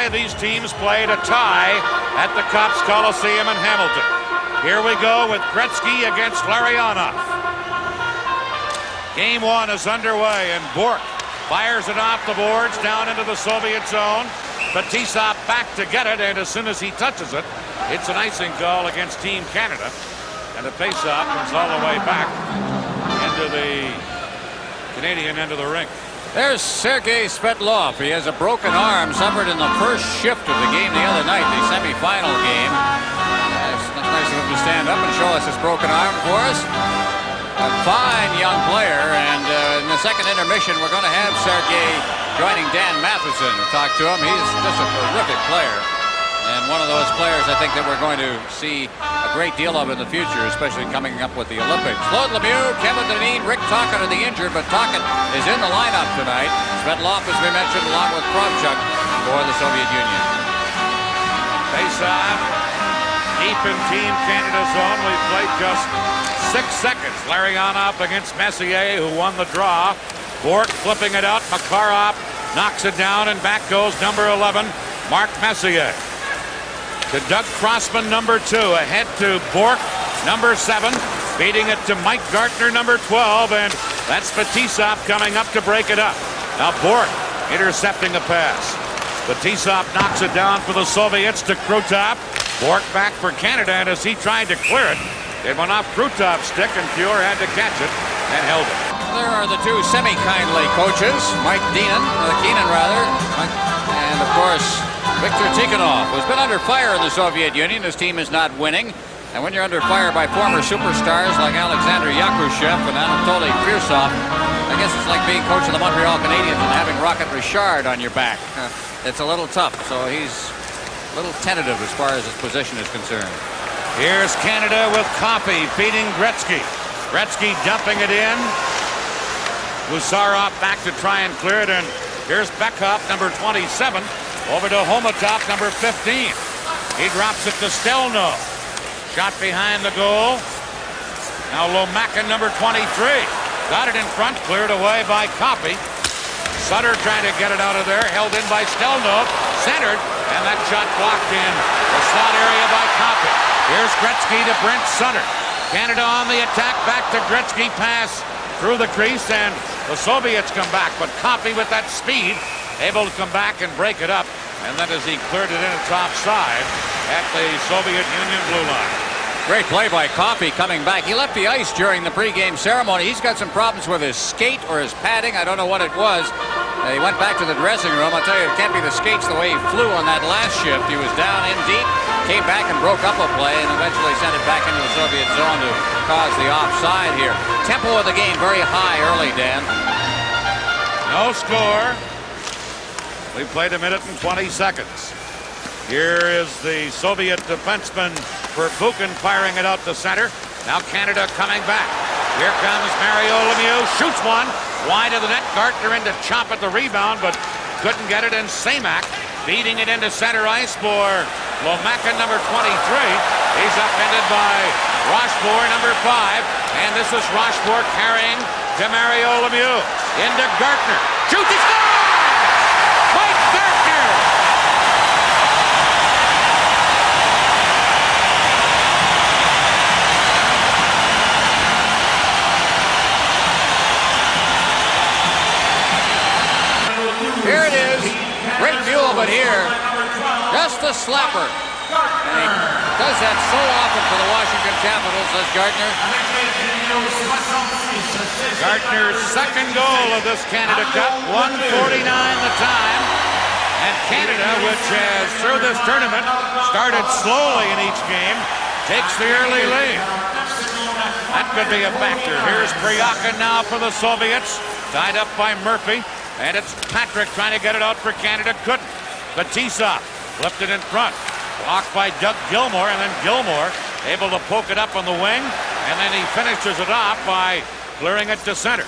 July, these teams played a tie at the Copps Coliseum in Hamilton. Here we go with Gretzky against Larionov. Game one is underway, and Bourque fires it off the boards down into the Soviet zone. Fetisov back to get it, and as soon as he touches it, it's an icing call against Team Canada. And the faceoff comes all the way back into the Canadian end of the rink. There's Sergei Svetlov. He has a broken arm suffered in the first shift of the game the other night, the semifinal game. It's nice of him to stand up and show us his broken arm for us. A fine young player, and in the second intermission, we're going to have Sergei joining Dan Matheson to talk to him. He's just a terrific player, and one of those players I think that we're going to see a great deal of in the future, especially coming up with the Olympics. Claude Lemieux, Kevin Dineen, Rick Tocchet are the injured, but Tocchet is in the lineup tonight. Svetlov, as we mentioned, along with Kravchuk for the Soviet Union. Face-off, deep in Team Canada zone. We've played just 6 seconds. Larionov against Messier, who won the draw. Bourque flipping it out. Makarov knocks it down, and back goes number 11, Mark Messier. To Doug Crossman, number 2. Ahead to Bourque, number 7. Beating it to Mike Gartner, number 12. And that's Fetisov coming up to break it up. Now Bourque intercepting a pass. Fetisov knocks it down for the Soviets to Krutov. Bourque back for Canada, and as he tried to clear it, it went off Krutov's stick, and Fuhr had to catch it and held it. There are the two semi-kindly coaches, Mike Keenan, and of course Viktor Tikhonov, who's been under fire in the Soviet Union. His team is not winning, and when you're under fire by former superstars like Alexander Yakushev and Anatoly Firsov, I guess it's like being coach of the Montreal Canadiens and having Rocket Richard on your back. It's a little tough, so he's a little tentative as far as his position is concerned. Here's Canada with Coffey feeding Gretzky. Gretzky dumping it in. Gusarov back to try and clear it, and here's Beckhoff, number 27, over to Homatov, number 15. He drops it to Stelno. Shot behind the goal. Now Lomakin, number 23. Got it in front, cleared away by Coffey. Sutter trying to get it out of there, held in by Stelno, centered, and that shot blocked in the slot area by Coffey. Here's Gretzky to Brent Sutter. Canada on the attack, back to Gretzky, pass through the crease, and the Soviets come back, but Coffey with that speed, able to come back and break it up, and then as he cleared it in, it's offside at the Soviet Union blue line. Great play by Coffey coming back. He left the ice during the pregame ceremony. He's got some problems with his skate or his padding. I don't know what it was. He went back to the dressing room. I'll tell you, it can't be the skates the way he flew on that last shift. He was down in deep, came back and broke up a play, and eventually sent it back into the Soviet zone to cause the offside here. Tempo of the game very high early, Dan. No score. We played 1 minute and 20 seconds. Here is the Soviet defenseman Verbuchen firing it out to center. Now Canada coming back. Here comes Mario Lemieux, shoots one wide of the net. Gartner in to chop at the rebound, but couldn't get it. And Samak beating it into center ice for Lomakin, number 23. He's upended by Rochefort, number 5. And this is Rochefort carrying to Mario Lemieux. Into Gartner. Shoots, he scores! Mike Gartner! Here it is. Great view of it here. Just a slapper. And he does that so often for the Washington Capitals, says Gartner. Gartner's second goal of this Canada Cup, 1:49 the time. And Canada, which has, through this tournament, started slowly in each game, takes the early lead. That could be a factor. Here's Priyakin now for the Soviets, tied up by Murphy. And it's Patrick trying to get it out for Canada. Couldn't. Fetisov flipped it in front. Blocked by Doug Gilmour, and then Gilmour able to poke it up on the wing. And then he finishes it off by clearing it to center.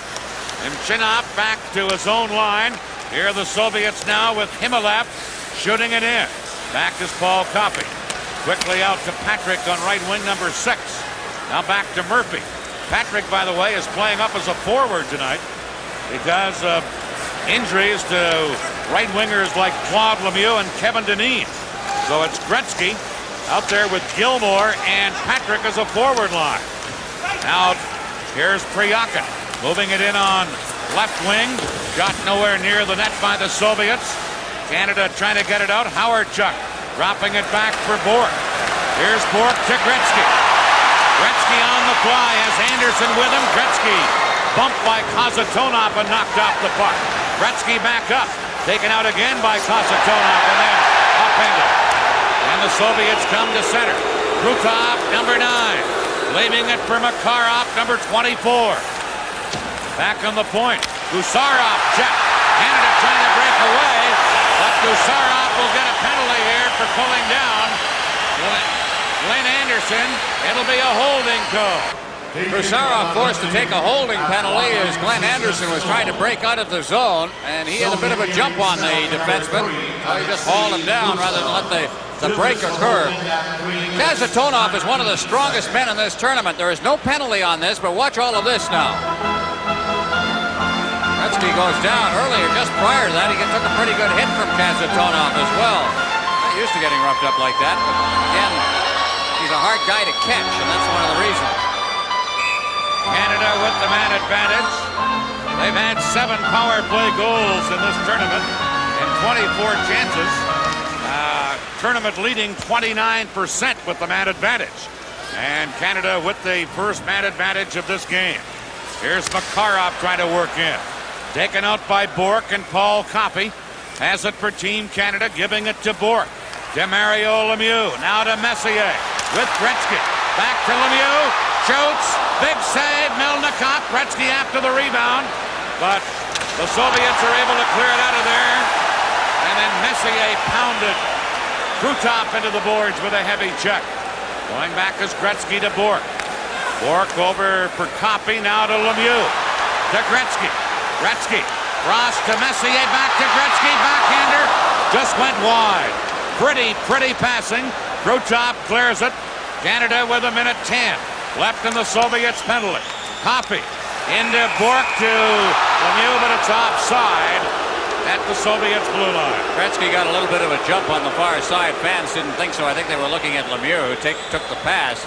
And Chinop back to his own line. Here are the Soviets now with Himalev shooting it in. Back is Paul Coffey. Quickly out to Patrick on right wing, number 6. Now back to Murphy. Patrick, by the way, is playing up as a forward tonight because of injuries to right wingers like Claude Lemieux and Kevin Dineen. So it's Gretzky out there with Gilmore and Patrick as a forward line. Now here's Priyakin moving it in on left wing. Got nowhere near the net by the Soviets. Canada trying to get it out. Howard-Chuck dropping it back for Bourque. Here's Bourque to Gretzky. Gretzky on the fly has Anderson with him. Gretzky bumped by Kasatonov and knocked off the puck. Gretzky back up. Taken out again by Kasatonov and then upended. And the Soviets come to center. Krutov, number 9. Leaving it for Makarov, number 24. Back on the point. Gusarov check. Canada trying to break away. But Gusarov will get a penalty here for pulling down Glenn Anderson. It'll be a holding call. Gusarov forced to take a holding penalty as Glenn Anderson was trying to break out of the zone, and he had a bit of a jump on the defenseman. So he just hauled him down rather than let the break occur. Kasatonov is one of the strongest men in this tournament. There is no penalty on this, but watch all of this now. Gretzky goes down earlier. Just prior to that, he took a pretty good hit from Kasatonov as well. Not used to getting roughed up like that, but again, he's a hard guy to catch, and that's one of the reasons. Canada with the man advantage. They've had 7 power play goals in this tournament and 24 chances. Tournament leading 29% with the man advantage. And Canada with the first man advantage of this game. Here's Makarov trying to work in. Taken out by Bourque and Paul Coffey. Has it for Team Canada, giving it to Bourque. To Mario Lemieux. Now to Messier with Gretzky. Back to Lemieux. Shoots. Big save. Melnikov. Gretzky after the rebound. But the Soviets are able to clear it out of there. And then Messier pounded Krutov into the boards with a heavy check. Going back is Gretzky to Bourque. Bourque over for Coffey. Now to Lemieux. To Gretzky. Gretzky. Cross to Messier. Back to Gretzky. Backhander. Just went wide. Pretty passing. Krutov clears it. Canada with a minute 10 left in the Soviets' penalty. Coffey into Bourque to Lemieux, but it's offside at the Soviets' blue line. Gretzky got a little bit of a jump on the far side. Fans didn't think so. I think they were looking at Lemieux, who took the pass.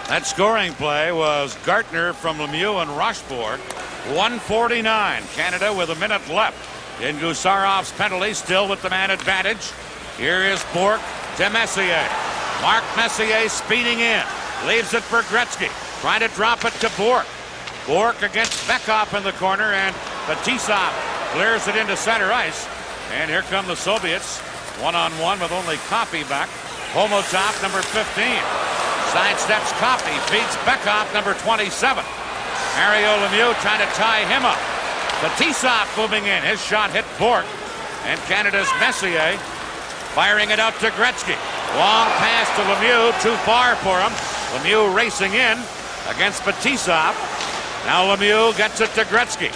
That scoring play was Gartner from Lemieux and Rochefort. 1:49. Canada with a minute left in Gusarov's penalty, still with the man advantage. Here is Bourque to Messier. Mark Messier speeding in. Leaves it for Gretzky. Trying to drop it to Bourque. Bourque against Bekov in the corner, and Fetisov clears it into center ice. And here come the Soviets. One-on-one with only Coffey back. Homotop, number 15. Sidesteps Coffey. Beats Bekov, number 27. Mario Lemieux trying to tie him up. Fetisov moving in. His shot hit Bourque. And Canada's Messier firing it out to Gretzky. Long pass to Lemieux. Too far for him. Lemieux racing in against Fetisov. Now Lemieux gets it to Gretzky.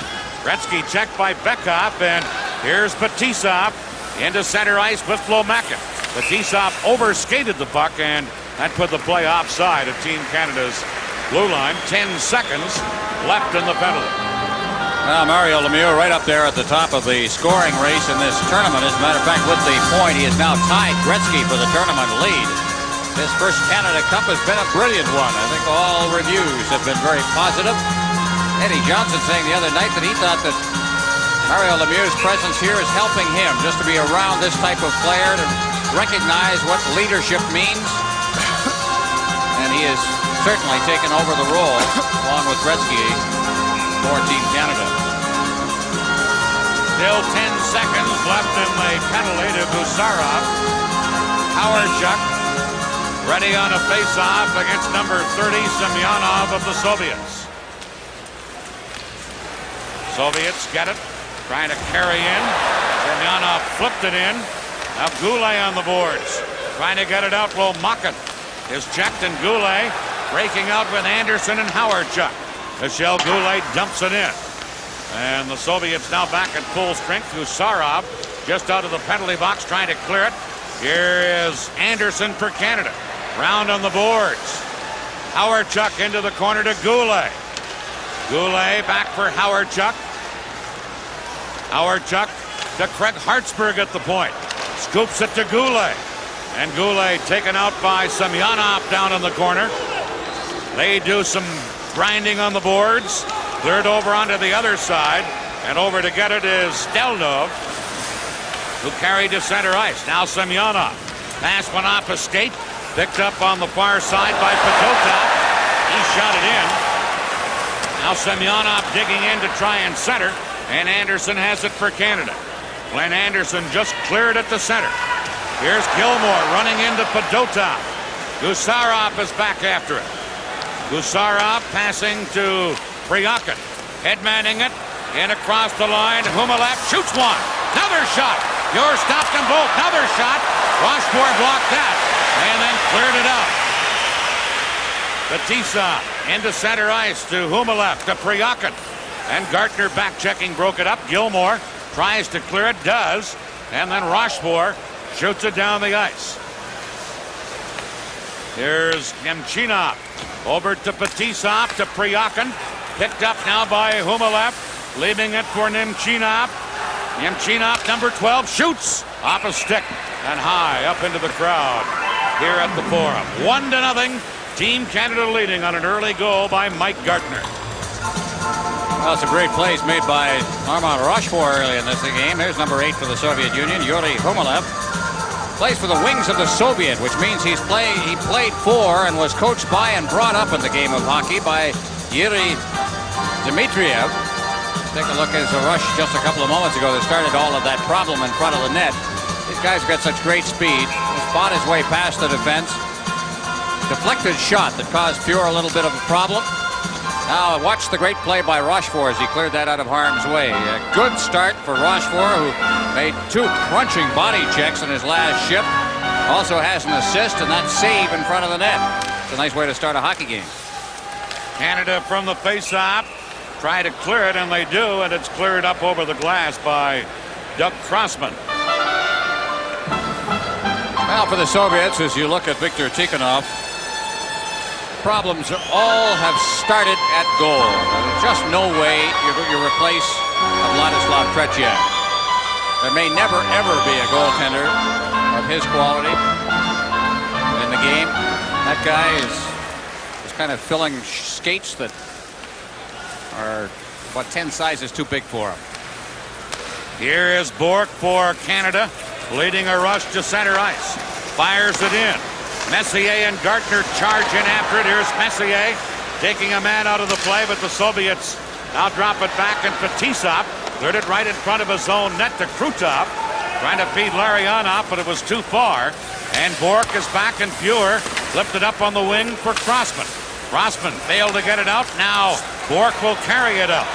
Gretzky checked by Bekov, and here's Fetisov into center ice with Lomakin. Fetisov overskated the puck, and that put the play offside at Team Canada's blue line. 10 seconds left in the penalty. Well, Mario Lemieux right up there at the top of the scoring race in this tournament. As a matter of fact, with the point, he has now tied Gretzky for the tournament lead. This first Canada Cup has been a brilliant one. I think all reviews have been very positive. Eddie Johnson saying the other night that he thought that Mario Lemieux's presence here is helping him just to be around this type of player, to recognize what leadership means. And he has certainly taken over the role along with Gretzky for Team Canada. Still 10 seconds left in the penalty to Gusarov. Howard-Chuck ready on a face-off against number 30, Semyonov of the Soviets. Soviets get it, trying to carry in. Semyonov flipped it in. Now Goulet on the boards, trying to get it out. Lomakin is checked, and Goulet breaking out with Anderson and Howard-Chuck. Michel Goulet dumps it in. And the Soviets now back at full strength. Gusarov just out of the penalty box trying to clear it. Here is Anderson for Canada. Round on the boards. Howard-Chuck into the corner to Goulet. Goulet back for Howard-Chuck. Chuck to Craig Hartsburg at the point. Scoops it to Goulet. And Goulet taken out by Semyonov down in the corner. They do some grinding on the boards. Cleared over onto the other side. And over to get it is Stelnov, who carried to center ice. Now Semyonov. Pass went off a skate. Picked up on the far side by Fedotov. He shot it in. Now Semyonov digging in to try and center. And Anderson has it for Canada. Glenn Anderson just cleared at the center. Here's Gilmore running into Fedotov. Gusarov is back after it. Gusarov passing to Priakin. Headmanning it. In across the line. Humelap shoots one. Another shot. You're stopped them both. Another shot. Rochefort blocked that. And then cleared it out. Batissa into center ice to Humelap to Priakin. And Gartner back checking, broke it up. Gilmore tries to clear it, does. And then Rochefort shoots it down the ice. Here's Nemchinov. Over to Fetisov to Priakin. Picked up now by Humelap. Leaving it for Nemchinov. Nemchinov, number 12, shoots off a stick and high up into the crowd here at the Forum. 1-0. Team Canada leading on an early goal by Mike Gartner. Well, some great plays made by Armand Rochefort early in this game. Here's number 8 for the Soviet Union, Yuri Humelap. Plays for the wings of the Soviet, which means he played for and was coached by and brought up in the game of hockey by Yuri Dmitriev. Take a look at the rush just a couple of moments ago that started all of that problem in front of the net. These guys have got such great speed. He fought his way past the defense. Deflected shot that caused Pure a little bit of a problem. Now watch the great play by Rochefort as he cleared that out of harm's way. A good start for Rochefort, who made 2 crunching body checks in his last shift. Also has an assist and that save in front of the net. It's a nice way to start a hockey game. Canada from the face-off. Try to clear it, and they do, and it's cleared up over the glass by Doug Crossman. Well, for the Soviets, as you look at Viktor Tikhonov, problems all have started at goal. There's just no way you replace Vladislav Tretiak. There may never, ever be a goaltender of his quality in the game. That guy is kind of filling skates that are about 10 sizes too big for him. Here is Bourque for Canada, leading a rush to center ice. Fires it in. Messier and Gartner charge in after it. Here's Messier taking a man out of the play, but the Soviets now drop it back, and Fetisov cleared it right in front of his own net to Krutov, trying to feed Larionov, but it was too far. And Bourque is back, and Pure lifted up on the wing for Crossman. Crossman failed to get it out. Now Bourque will carry it up.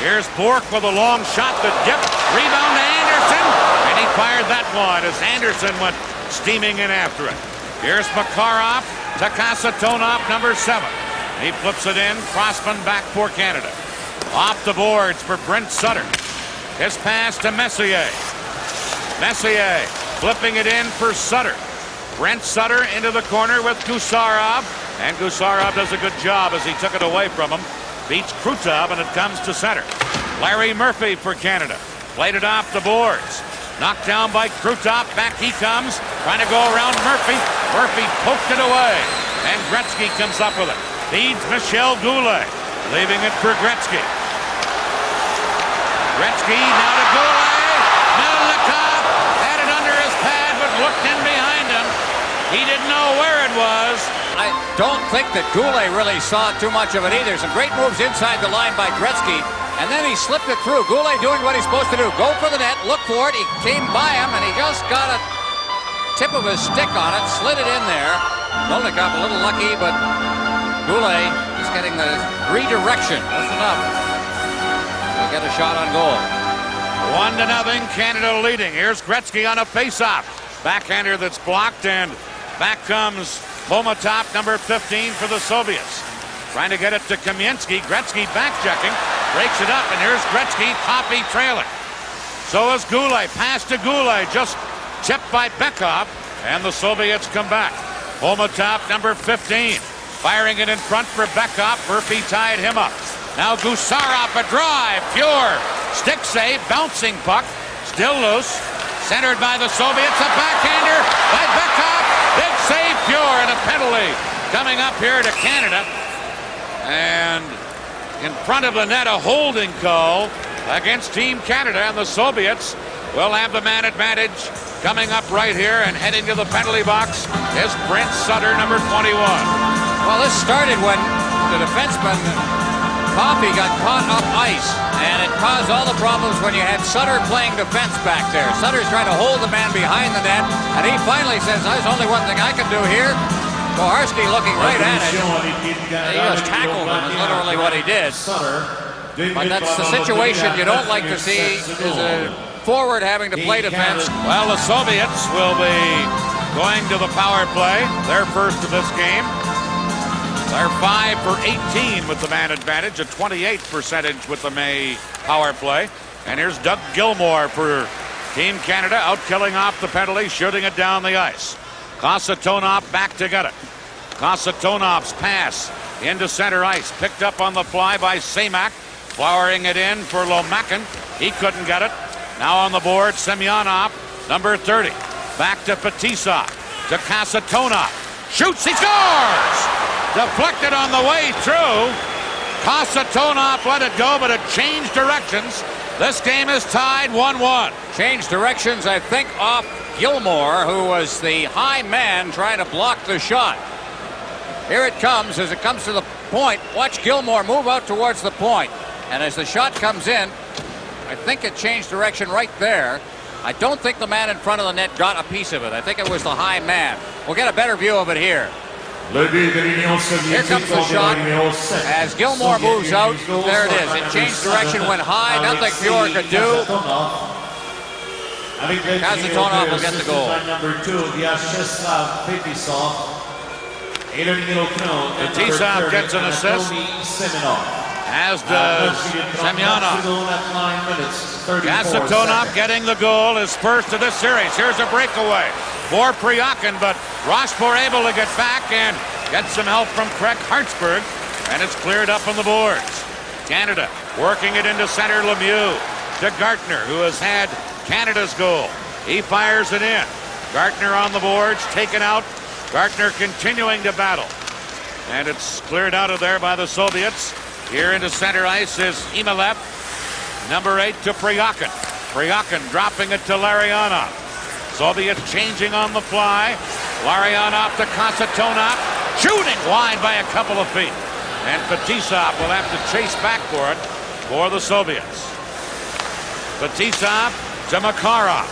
Here's Bourque with a long shot that dipped. Rebound to Anderson. And he fired that one as Anderson went steaming in after it. Here's Makarov to Kasatonov, number 7. He flips it in. Crossman back for Canada. Off the boards for Brent Sutter. His pass to Messier. Messier flipping it in for Sutter. Brent Sutter into the corner with Gusarov. And Gusarov does a good job as he took it away from him. Beats Krutov, and it comes to center. Larry Murphy for Canada. Played it off the boards. Knocked down by Krutov. Back he comes. Trying to go around Murphy. Murphy poked it away. And Gretzky comes up with it. Feeds Michel Goulet. Leaving it for Gretzky. Gretzky now to Goulet. Melnikov had it under his pad, but looked in behind him. He didn't know where it was. I don't think that Goulet really saw too much of it either. Some great moves inside the line by Gretzky, and then he slipped it through. Goulet doing what he's supposed to do. Go for the net, look for it. He came by him, and he just got a tip of his stick on it, slid it in there. Melnikov a little lucky, but Goulet is getting the redirection. That's enough. He'll get a shot on goal. 1-0, Canada leading. Here's Gretzky on a face-off. Backhander that's blocked, and back comes Pomotop, number 15 for the Soviets. Trying to get it to Kamiensky. Gretzky back-checking. Breaks it up, and here's Gretzky, Poppy trailing. So is Goulet. Pass to Goulet, just tipped by Bekov, and the Soviets come back. Pomotop, number 15. Firing it in front for Bekov. Murphy tied him up. Now Gusarov, a drive. Pure Stick save, bouncing puck, still loose. Centered by the Soviets, a backhander by Bekov. Big save, pure, and a penalty coming up here to Canada. And in front of the net, a holding call against Team Canada, and the Soviets will have the man advantage. Coming up right here and heading to the penalty box is Brent Sutter, number 21. Well, this started when the defenseman Coffey got caught up ice, and it caused all the problems when you had Sutter playing defense back there. Sutter's trying to hold the man behind the net, and he finally says, there's only one thing I can do here. Koharski looking right at it. He just tackled him, is literally what he did. But that's the situation you don't like to see, is a forward having to play defense. Well, the Soviets will be going to the power play, their first of this game. They're 5 for 18 with the man advantage, a 28% with the May power play. And here's Doug Gilmour for Team Canada, out killing off the penalty, shooting it down the ice. Kasatonov back to get it. Kasatonov's pass into center ice, picked up on the fly by Semak, flowering it in for Lomakin. He couldn't get it. Now on the board, Semyonov, number 30. Back to Fetisov, to Kasatonov. Shoots, he scores! Deflected on the way through. Kasatonov let it go, but it changed directions. This game is tied 1-1. Changed directions, I think, off Gilmour, who was the high man trying to block the shot. Here it comes as it comes to the point. Watch Gilmour move out towards the point. And as the shot comes in, I think it changed direction right there. I don't think the man in front of the net got a piece of it. I think it was the high man. We'll get a better view of it here. Here comes the shot. As Gilmour moves out, there it is. It changed direction, went high. Nothing Pure could do. Kasatonov will get the goal. Fetisov gets an assist, as does Semyonov. Kasatonov getting the goal, his first of this series. Here's a breakaway for Priakin, but Rochefort able to get back and get some help from Craig Hartsburg, and it's cleared up on the boards. Canada working it into center. Lemieux to Gartner, who has had Canada's goal. He fires it in. Gartner on the boards, taken out. Gartner continuing to battle, and it's cleared out of there by the Soviets. Here into center ice is Imalev, number 8 to Priakin. Priakin dropping it to Larionov. Soviets changing on the fly. Larionov to Kasatonov, shooting wide by a couple of feet. And Fetisov will have to chase back for it for the Soviets. Fetisov to Makarov.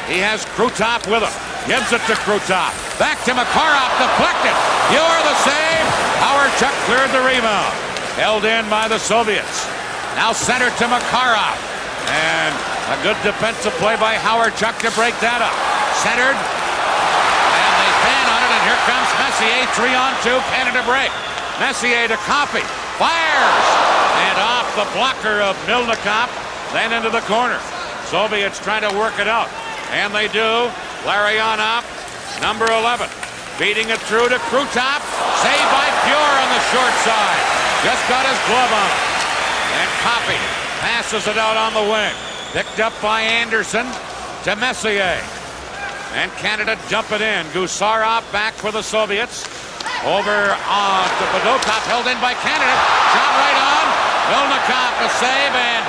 He has Krutov with him. Gives it to Krutov. Back to Makarov, deflected. Pure the save. Hawerchuk cleared the rebound. Held in by the Soviets. Now center to Makarov. And a good defensive play by Hawerchuk to break that up. Centered. And they fan on it, and here comes Messier. 3-on-2, Canada break. Messier to Coffey. Fires! And off the blocker of Milnikov. Then into the corner. Soviets trying to work it out. And they do. Larionov, number 11. Beating it through to Krutov. Saved by Pure on the short side. Just got his glove on it. And Coffey passes it out on the wing. Picked up by Anderson to Messier. And Canada dump it in. Gusarov back for the Soviets. Over on to Bedokov, held in by Canada. Shot right on. Milnikov a save, and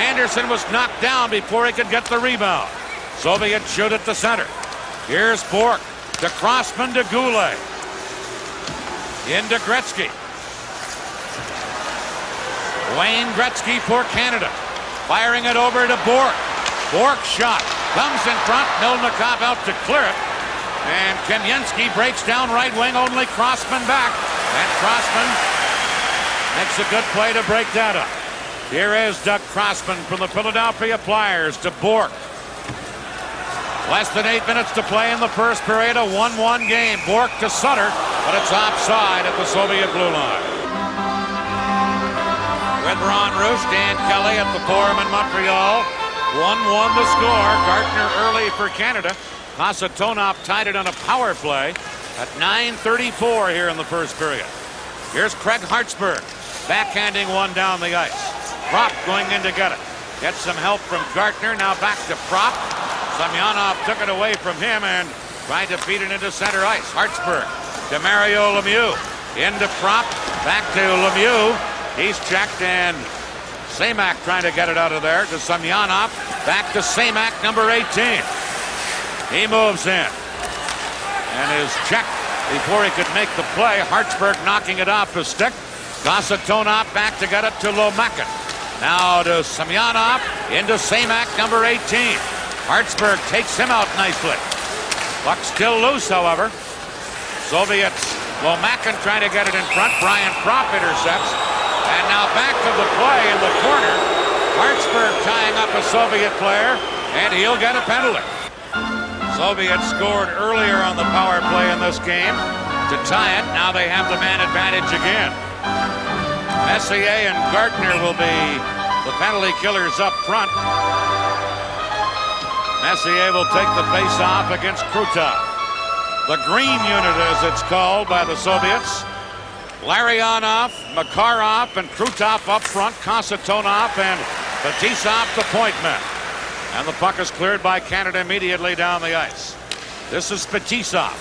Anderson was knocked down before he could get the rebound. Soviets shoot at the center. Here's Bork to Crossman to Goulet. Into Gretzky. Wayne Gretzky for Canada. Firing it over to Bork. Bork's shot comes in front. Milnikov out to clear it. And Kamensky breaks down right wing. Only Crossman back. And Crossman makes a good play to break that up. Here is Doug Crossman from the Philadelphia Flyers to Bork. Less than 8 minutes to play in the first period. A 1-1 game. Bork to Sutter, but it's offside at the Soviet blue line. With Ron Roos, Dan Kelly at the Forum in Montreal. 1-1 the score. Gartner early for Canada. Kasatonov tied it on a power play at 9:34 here in the first period. Here's Craig Hartsburg backhanding one down the ice. Prop going in to get it. Gets some help from Gartner. Now back to Prop. Semyonov took it away from him and tried to feed it into center ice. Hartsburg to Mario Lemieux. Into Prop. Back to Lemieux. He's checked, and Semak trying to get it out of there to Semyonov. Back to Semak, number 18. He moves in and is checked before he could make the play. Hartsburg knocking it off his stick. Kasatonov back to get it to Lomakin. Now to Semyonov, into Semak, number 18. Hartsburg takes him out nicely. Puck still loose, however. Soviets, Lomakin trying to get it in front. Brian Prop intercepts. And now back to the play in the corner. Hartsburg tying up a Soviet player, and he'll get a penalty. Soviets scored earlier on the power play in this game to tie it. Now they have the man advantage again. Messier and Gartner will be the penalty killers up front. Messier will take the face-off against Krutov. The green unit, as it's called by the Soviets. Larionov, Makarov, and Krutov up front. Kasatonov and Fetisov the point men. And the puck is cleared by Canada immediately down the ice. This is Fetisov.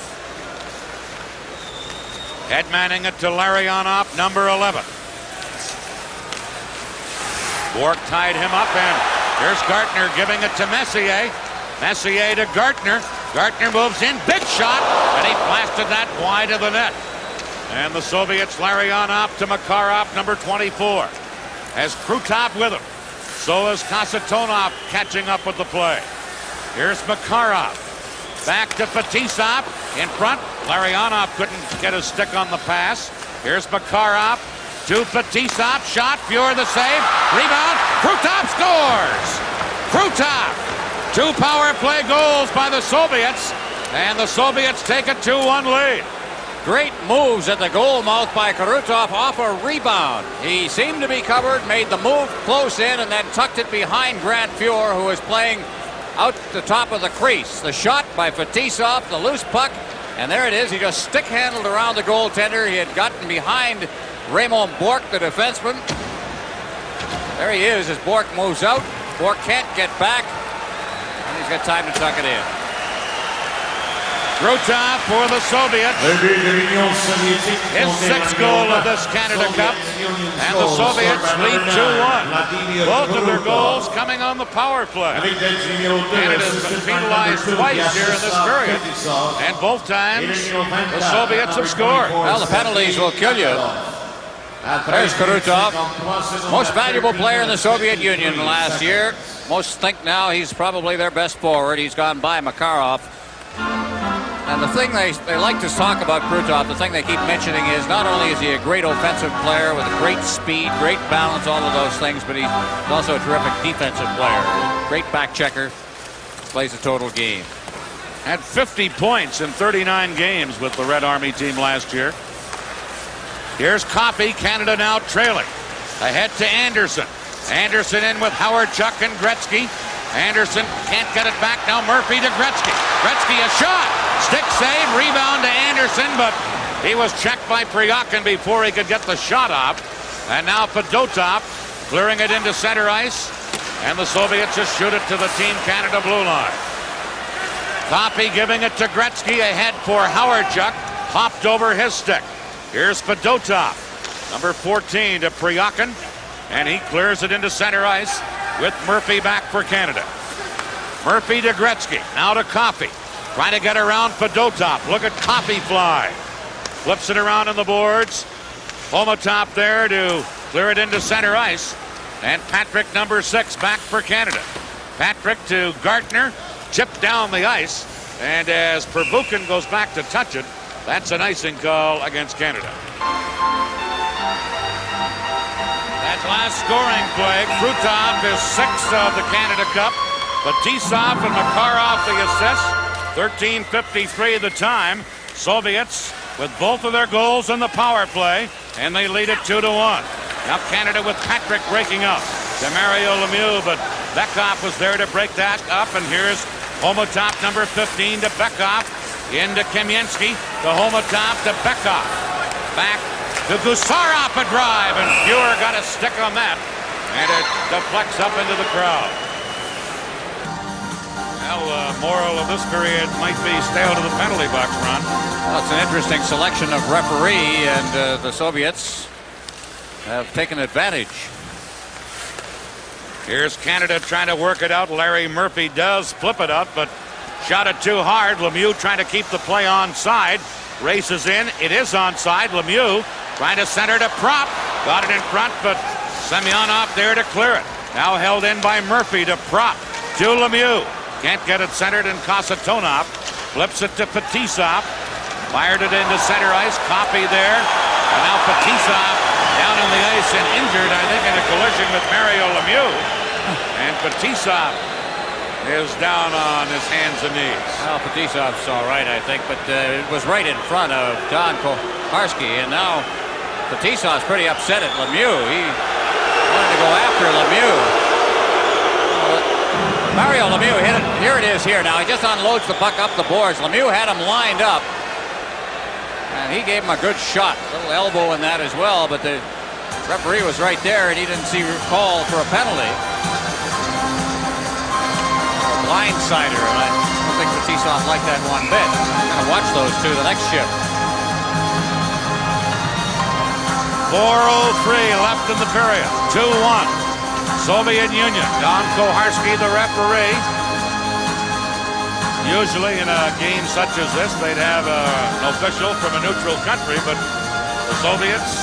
Headmanning it to Larionov, number 11. Bork tied him up, and here's Gartner giving it to Messier. Messier to Gartner. Gartner moves in, big shot, and he blasted that wide of the net. And the Soviets, Larionov to Makarov, number 24. Has Krutov with him. So is Kasatonov catching up with the play. Here's Makarov. Back to Fetisov. In front. Larionov couldn't get his stick on the pass. Here's Makarov to Fetisov. Shot. Fjord the save. Rebound. Krutov scores. Krutov. 2 power play goals by the Soviets. And the Soviets take a 2-1 lead. Great moves at the goal mouth by Krutov off a rebound. He seemed to be covered, made the move close in, and then tucked it behind Grant Fuhr, who was playing out the top of the crease. The shot by Fetisov, the loose puck, and there it is. He just stick-handled around the goaltender. He had gotten behind Raymond Bork, the defenseman. There he is as Bork moves out. Bork can't get back, and he's got time to tuck it in. Krutov for the Soviets. His 6th goal of this Canada Cup. And the Soviets lead 2-1. Both of their goals coming on the power play. Canada's been penalized twice here in this period. And both times the Soviets have scored. Well, the penalties will kill you. There's Krutov. Most valuable player in the Soviet Union last year. Most think now he's probably their best forward. He's gone by Makarov. And the thing they like to talk about Krutov, the thing they keep mentioning is not only is he a great offensive player with great speed, great balance, all of those things, but he's also a terrific defensive player. Great back checker, plays a total game. Had 50 points in 39 games with the Red Army team last year. Here's Coffey, Canada now trailing. Ahead to Anderson. Anderson in with Howard, Chuck, and Gretzky. Anderson can't get it back. Now Murphy to Gretzky. Gretzky a shot. Stick save. Rebound to Anderson, but he was checked by Priakin before he could get the shot off. And now Fedotov clearing it into center ice. And the Soviets just shoot it to the Team Canada blue line. Coffey giving it to Gretzky. Ahead for Howard Chuck. Popped over his stick. Here's Fedotov. Number 14 to Priakin. And he clears it into center ice with Murphy back for Canada. Murphy to Gretzky. Now to Coffey. Trying to get around Fedotov. Look at Coffey fly. Flips it around on the boards. Homotop there to clear it into center ice. And Patrick, number 6, back for Canada. Patrick to Gartner. Chipped down the ice. And as Perbukin goes back to touch it, that's an icing call against Canada. That last scoring play, Krutov is 6th of the Canada Cup. Fetisov and Makarov the assists. 13:53 the time. Soviets with both of their goals in the power play, and they lead it 2-1. Now Canada with Patrick breaking up to Mario Lemieux, but Bekhoff was there to break that up, and here's Homotop number 15 to Bekhoff. Into Kamensky, to Homotop to Bekhoff. Back to Gusarov, a drive, and Fuhr got a stick on that. And it deflects up into the crowd. Well, the moral of this period might be stay out of the penalty box, Ron. Well, it's an interesting selection of referee, and the Soviets have taken advantage. Here's Canada trying to work it out. Larry Murphy does flip it up, but shot it too hard. Lemieux trying to keep the play onside. Races in. It is onside. Lemieux trying to center to Prop. Got it in front, but Semyonov there to clear it. Now held in by Murphy to Prop. To Lemieux. Can't get it centered, and Kasatonov flips it to Fetisov. Fired it into center ice. Copy there. And now Fetisov down on the ice and injured, I think, in a collision with Mario Lemieux. And Fetisov is down on his hands and knees. Well, Fetisov's all right, I think, but it was right in front of Don Koharski, and now Fetisov's pretty upset at Lemieux. He wanted to go after Lemieux. Mario Lemieux hit it. Here it is here now. He just unloads the puck up the boards. Lemieux had him lined up, and he gave him a good shot. A little elbow in that as well, but the referee was right there, and he didn't see call for a penalty. A blindsider, and I don't think Fetisov liked that one bit. I'm going to watch those two the next shift. 4:03 left in the period. 2-1. Soviet Union. Don Koharski, the referee. Usually in a game such as this, they'd have an official from a neutral country, but the Soviets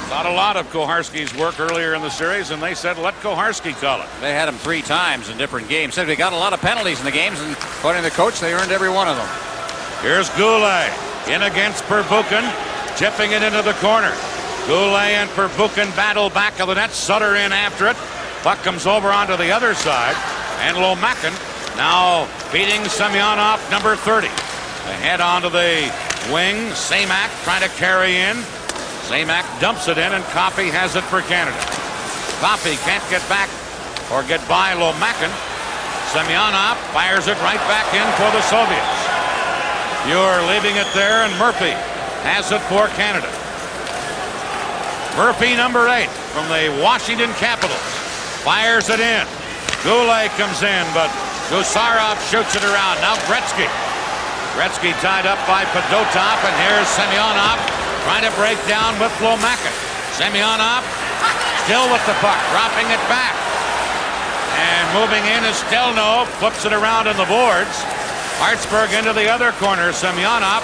thought a lot of Koharski's work earlier in the series, and they said, let Koharski call it. They had him 3 times in different games. Said they got a lot of penalties in the games, and according to the coach, they earned every one of them. Here's Goulet in against Perbukin, tipping it into the corner. Goulet and Perbukin battle back of the net. Sutter in after it. Puck comes over onto the other side. And Lomakin now beating Semyonov, number 30. Ahead onto the wing. Samak trying to carry in. Samak dumps it in, and Coffey has it for Canada. Coffey can't get back or get by Lomakin. Semyonov fires it right back in for the Soviets. You're leaving it there, and Murphy has it for Canada. Murphy, number 8, from the Washington Capitals, fires it in. Goulet comes in, but Gusarov shoots it around. Now Gretzky. Gretzky tied up by Fedotov, and here's Semyonov trying to break down with Lomakin. Semyonov still with the puck, dropping it back. And moving in is Stelnov, flips it around in the boards. Hartsburg into the other corner. Semyonov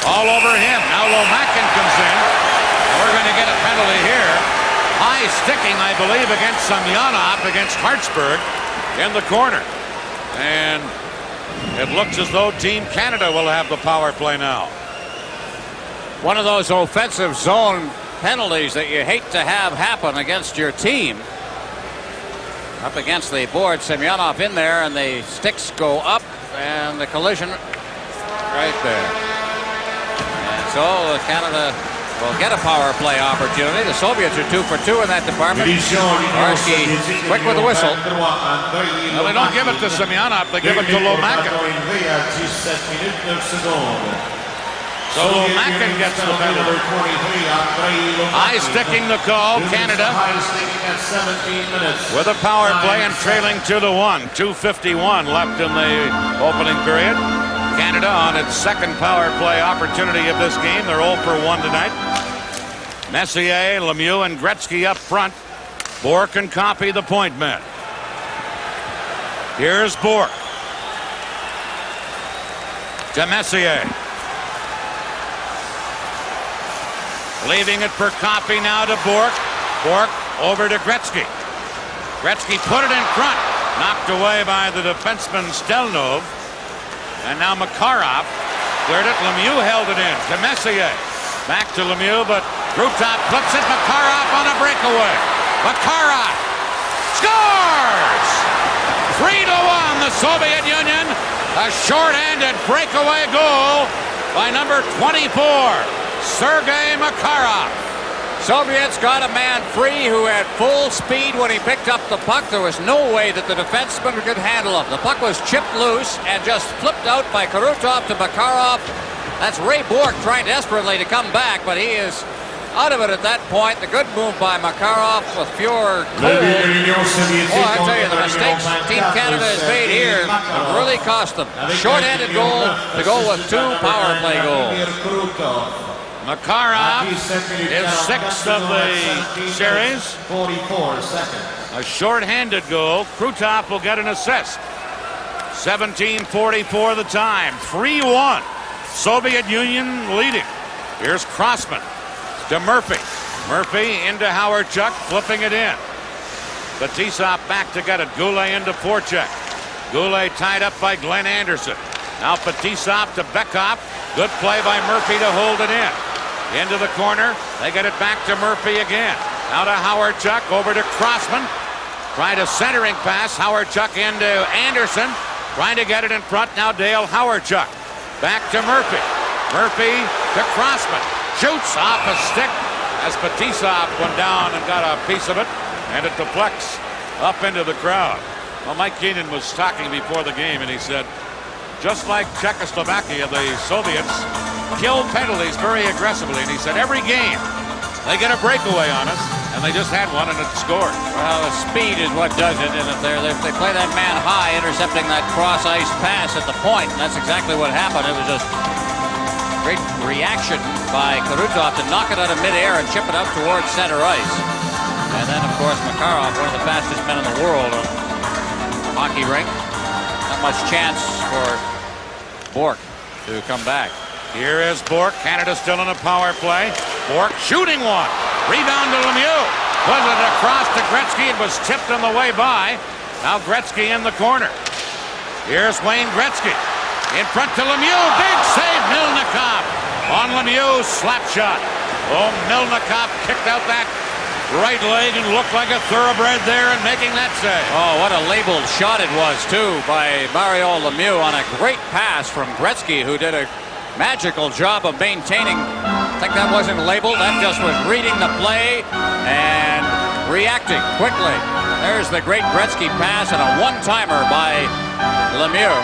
all over him. Now Lomakin comes in. We're going to get a penalty here. High sticking, I believe, against Semyonov, against Hartsburg in the corner. And it looks as though Team Canada will have the power play now. One of those offensive zone penalties that you hate to have happen against your team. Up against the board, Semyonov in there, and the sticks go up, and the collision right there. And so Canada will get a power play opportunity. The Soviets are 2 for 2 in that department. Koharski quick with the whistle. Well, they don't give it to Semyonov, they give it to Lomakin. So Lomakin gets the penalty. High sticking the call, Canada with a power play and trailing 2-1. 2:51 left in the opening period. Canada on its second power play opportunity of this game. They're 0 for 1 tonight. Messier, Lemieux, and Gretzky up front. Bourque and Coffey the point men. Here's Bourque. To Messier. Leaving it for Coffey now to Bourque. Bourque over to Gretzky. Gretzky put it in front. Knocked away by the defenseman Stelnov. And now Makarov cleared it. Lemieux held it in to Messier. Back to Lemieux, but Grutov flips it. Makarov on a breakaway. Makarov scores! 3-1 the Soviet Union. A short-handed breakaway goal by number 24, Sergei Makarov. Soviets got a man free who had full speed when he picked up the puck. There was no way that the defenseman could handle him. The puck was chipped loose and just flipped out by Krutov to Makarov. That's Ray Bourque trying desperately to come back, but he is out of it at that point. The good move by Makarov with Fjord cold. Oh, I tell you, the mistakes Team Canada has made here have really cost them. Short-handed goal to go with 2 power play goals. Makarov is 6th of the series. 44 seconds. A short-handed goal. Krutov will get an assist. 17:44 the time. 3-1. Soviet Union leading. Here's Crossman to Murphy. Murphy into Howardchuk, flipping it in. Fetisov back to get it. Goulet into Forchek. Goulet tied up by Glenn Anderson. Now Fetisov to Bekov. Good play by Murphy to hold it in. Into the corner. They get it back to Murphy again. Now to Howardchuk. Over to Crossman. Trying a centering pass. Howardchuk into Anderson. Trying to get it in front. Now Dale Howardchuk. Back to Murphy. Murphy to Crossman. Shoots off a stick as Fetisov went down and got a piece of it. And it deflects up into the crowd. Well, Mike Keenan was talking before the game and he said, just like Czechoslovakia, the Soviets kill penalties very aggressively. And he said every game they get a breakaway on us, and they just had one and it scored. Well, the speed is what does it, and if they play that man high, intercepting that cross-ice pass at the point, and that's exactly what happened. It was just great reaction by Krutov to knock it out of midair and chip it up towards center ice. And then, of course, Makarov, one of the fastest men in the world on a hockey rink. Not much chance for Bourque to come back. Here is Bourque. Canada still in a power play. Bourque shooting one. Rebound to Lemieux. Was it across to Gretzky? It was tipped on the way by. Now Gretzky in the corner. Here's Wayne Gretzky. In front to Lemieux. Big save. Milnikov on Lemieux. Slap shot. Oh, Milnikov kicked out that right leg and looked like a thoroughbred there and making that save. Oh, what a labeled shot it was, too, by Mario Lemieux on a great pass from Gretzky, who did a magical job of maintaining. I think that wasn't labeled. That just was reading the play and reacting quickly. There's the great Gretzky pass and a one-timer by Lemieux.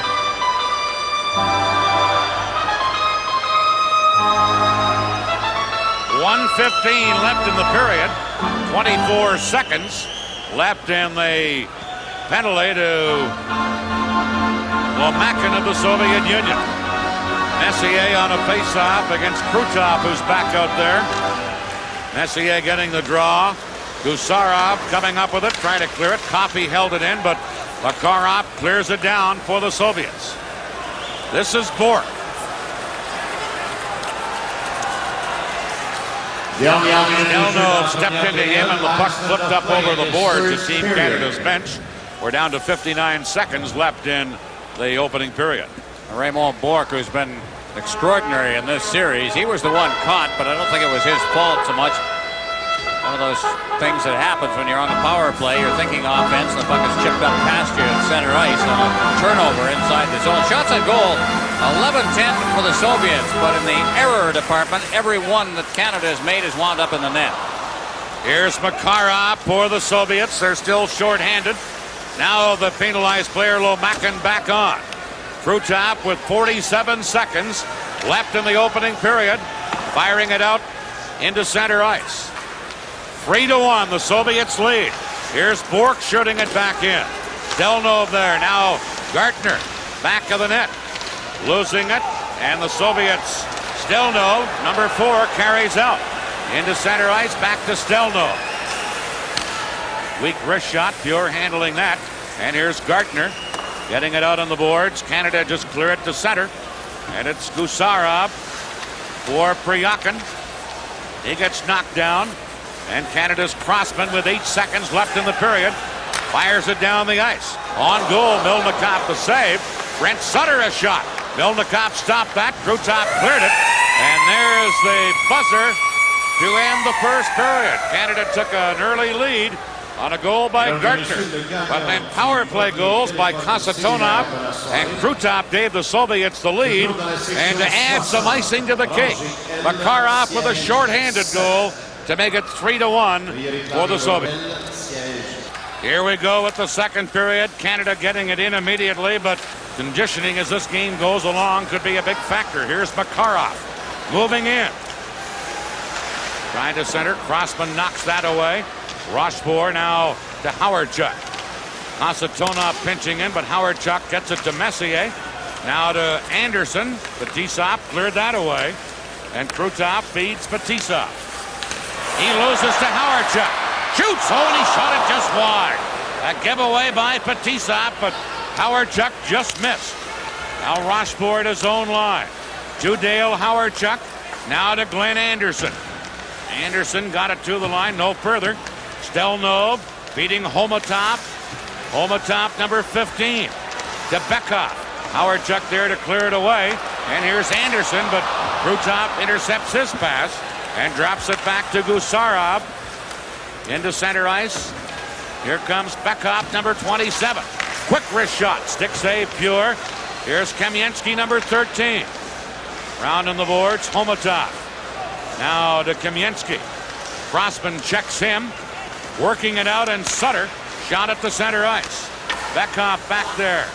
.1:15 left in the period. 24 seconds left in the penalty to Lomakin of the Soviet Union. Messier on a face-off against Krutov, who's back out there. Messier getting the draw. Gusarov coming up with it, trying to clear it. Coffey held it in, but Makarov clears it down for the Soviets. This is Bourque. Delno stepped into him, and the puck flipped up over the boards to Team Canada's bench. We're down to 59 seconds left in the opening period. Raymond Bourque, who's been extraordinary in this series. He was the one caught, but I don't think it was his fault so much. One of those things that happens when you're on the power play. You're thinking offense, and the puck is chipped up past you at center ice on a turnover inside the zone. Shots on goal, 11-10 for the Soviets, but in the error department, every one that Canada has made has wound up in the net. Here's Makarov for the Soviets. They're still shorthanded. Now the penalized player Lomakin back on. Krutov with 47 seconds left in the opening period, firing it out into center ice. 3-1, the Soviets lead. Here's Bourque shooting it back in. Delnov there, now Gartner, back of the net, losing it, and the Soviets, Stelnov, number 4, carries out. Into center ice, back to Stelnov. Weak wrist shot, Pure handling that, and here's Gartner. Getting it out on the boards. Canada just clear it to center. And it's Gusarov for Priyakin. He gets knocked down. And Canada's Crossman with 8 seconds left in the period. Fires it down the ice. On goal, Milnikov the save. Brent Sutter a shot. Milnikov stopped that. Krutov cleared it. And there's the buzzer to end the first period. Canada took an early lead on a goal by Gartner. But then power play goals by Kasatonov and Krutov gave the Soviets the lead. And to add some icing to the cake, Makarov with a shorthanded goal to make it 3-1 for the Soviets. Here we go with the second period. Canada getting it in immediately, but conditioning as this game goes along could be a big factor. Here's Makarov moving in. Trying to center. Crossman knocks that away. Rochefort now to Howardchuk. Kasatonov pinching in, but Howardchuk gets it to Messier. Now to Anderson. Fetisov cleared that away. And Krutov feeds Fetisov. He loses to Howardchuk. Shoots! Oh, and he shot it just wide. A giveaway by Fetisov, but Howardchuk just missed. Now Rochefort at his own line. To Dale Howardchuk. Now to Glenn Anderson. Anderson got it to the line, no further. Stelnov feeding Homotop. Homotop number 15 to Beckhoff. Howardchuk there to clear it away. And here's Anderson, but Krutov intercepts his pass and drops it back to Gusarov. Into center ice. Here comes Beckhoff, number 27. Quick wrist shot. Stick save, pure. Here's Kamensky, number 13. Round on the boards, Homotop. Now to Kamensky. Crossman checks him. Working it out, and Sutter shot at the center ice. Beckhoff back there.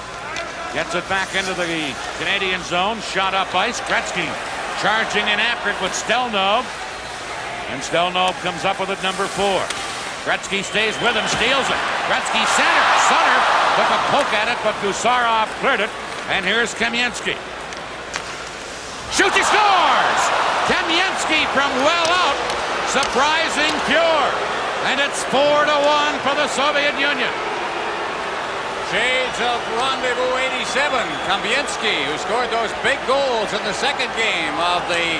Gets it back into the Canadian zone. Shot up ice. Gretzky charging in after it with Stelnov. And Stelnov comes up with it, number 4. Gretzky stays with him, steals it. Gretzky center. Sutter took a poke at it, but Gusarov cleared it. And here's Kamensky. Shoots, he scores! Kamensky from well out. Surprising pure. And it's 4-1 for the Soviet Union. Shades of Rendezvous 87. Kamensky, who scored those big goals in the second game of the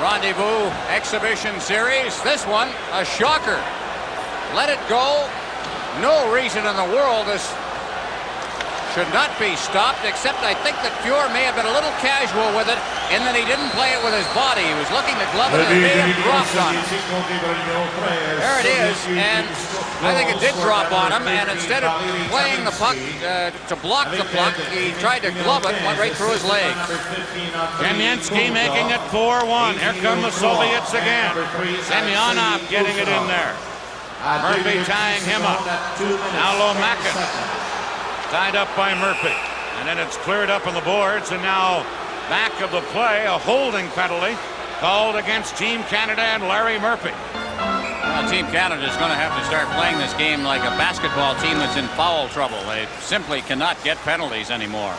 Rendezvous exhibition series. This one, a shocker. Let it go. No reason in the world this should not be stopped, except I think that Pure may have been a little casual with it in that he didn't play it with his body. He was looking to glove it and it may have dropped on him. There it is, and I think it did drop on him, and instead of playing the puck to block the puck, he tried to glove it and went right through his leg. Kamensky making it 4-1. Here come the Soviets again. Semyonov getting it in there. Murphy tying him up. Now Lomakin tied up by Murphy. And then it's cleared up on the boards, and now back of the play, a holding penalty called against Team Canada and Larry Murphy. Well, Team Canada is going to have to start playing this game like a basketball team that's in foul trouble. They simply cannot get penalties anymore.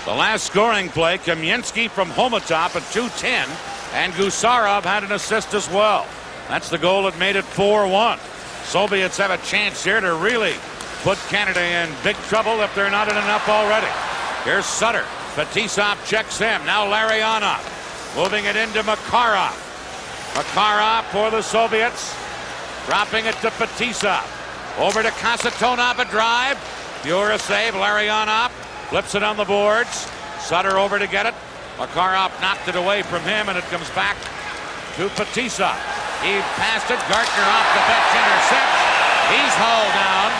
The last scoring play, Kamensky from Homotop at 2:10, and Gusarov had an assist as well. That's the goal that made it 4-1. Soviets have a chance here to really put Canada in big trouble if they're not in enough already. Here's Sutter. Fetisov checks him. Now Larionov moving it into Makarov. Makarov for the Soviets. Dropping it to Fetisov. Over to Kasatonov, a drive. Pure a save. Larionov flips it on the boards. Sutter over to get it. Makarov knocked it away from him, and it comes back to Fetisov. He passed it. Gartner off the bench intercepts. He's hauled down.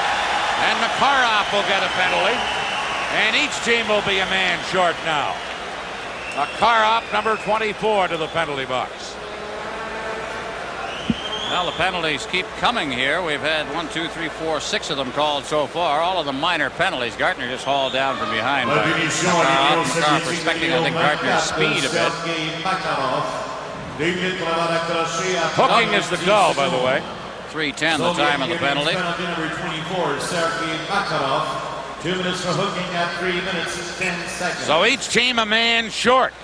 And Makarov will get a penalty. And each team will be a man short now. Makarov, number 24, to the penalty box. Well, the penalties keep coming here. We've had 1, 2, 3, 4, 6 of them called so far. All of them minor penalties. Gartner just hauled down from behind. Makarov respecting, I think, Gartner's speed a bit. Hooking is the call, by the way. 3:10 the time of the penalty. Number 24, Sergei Makarov. 2 minutes for hooking at 3 minutes 10 seconds. So each team a man short.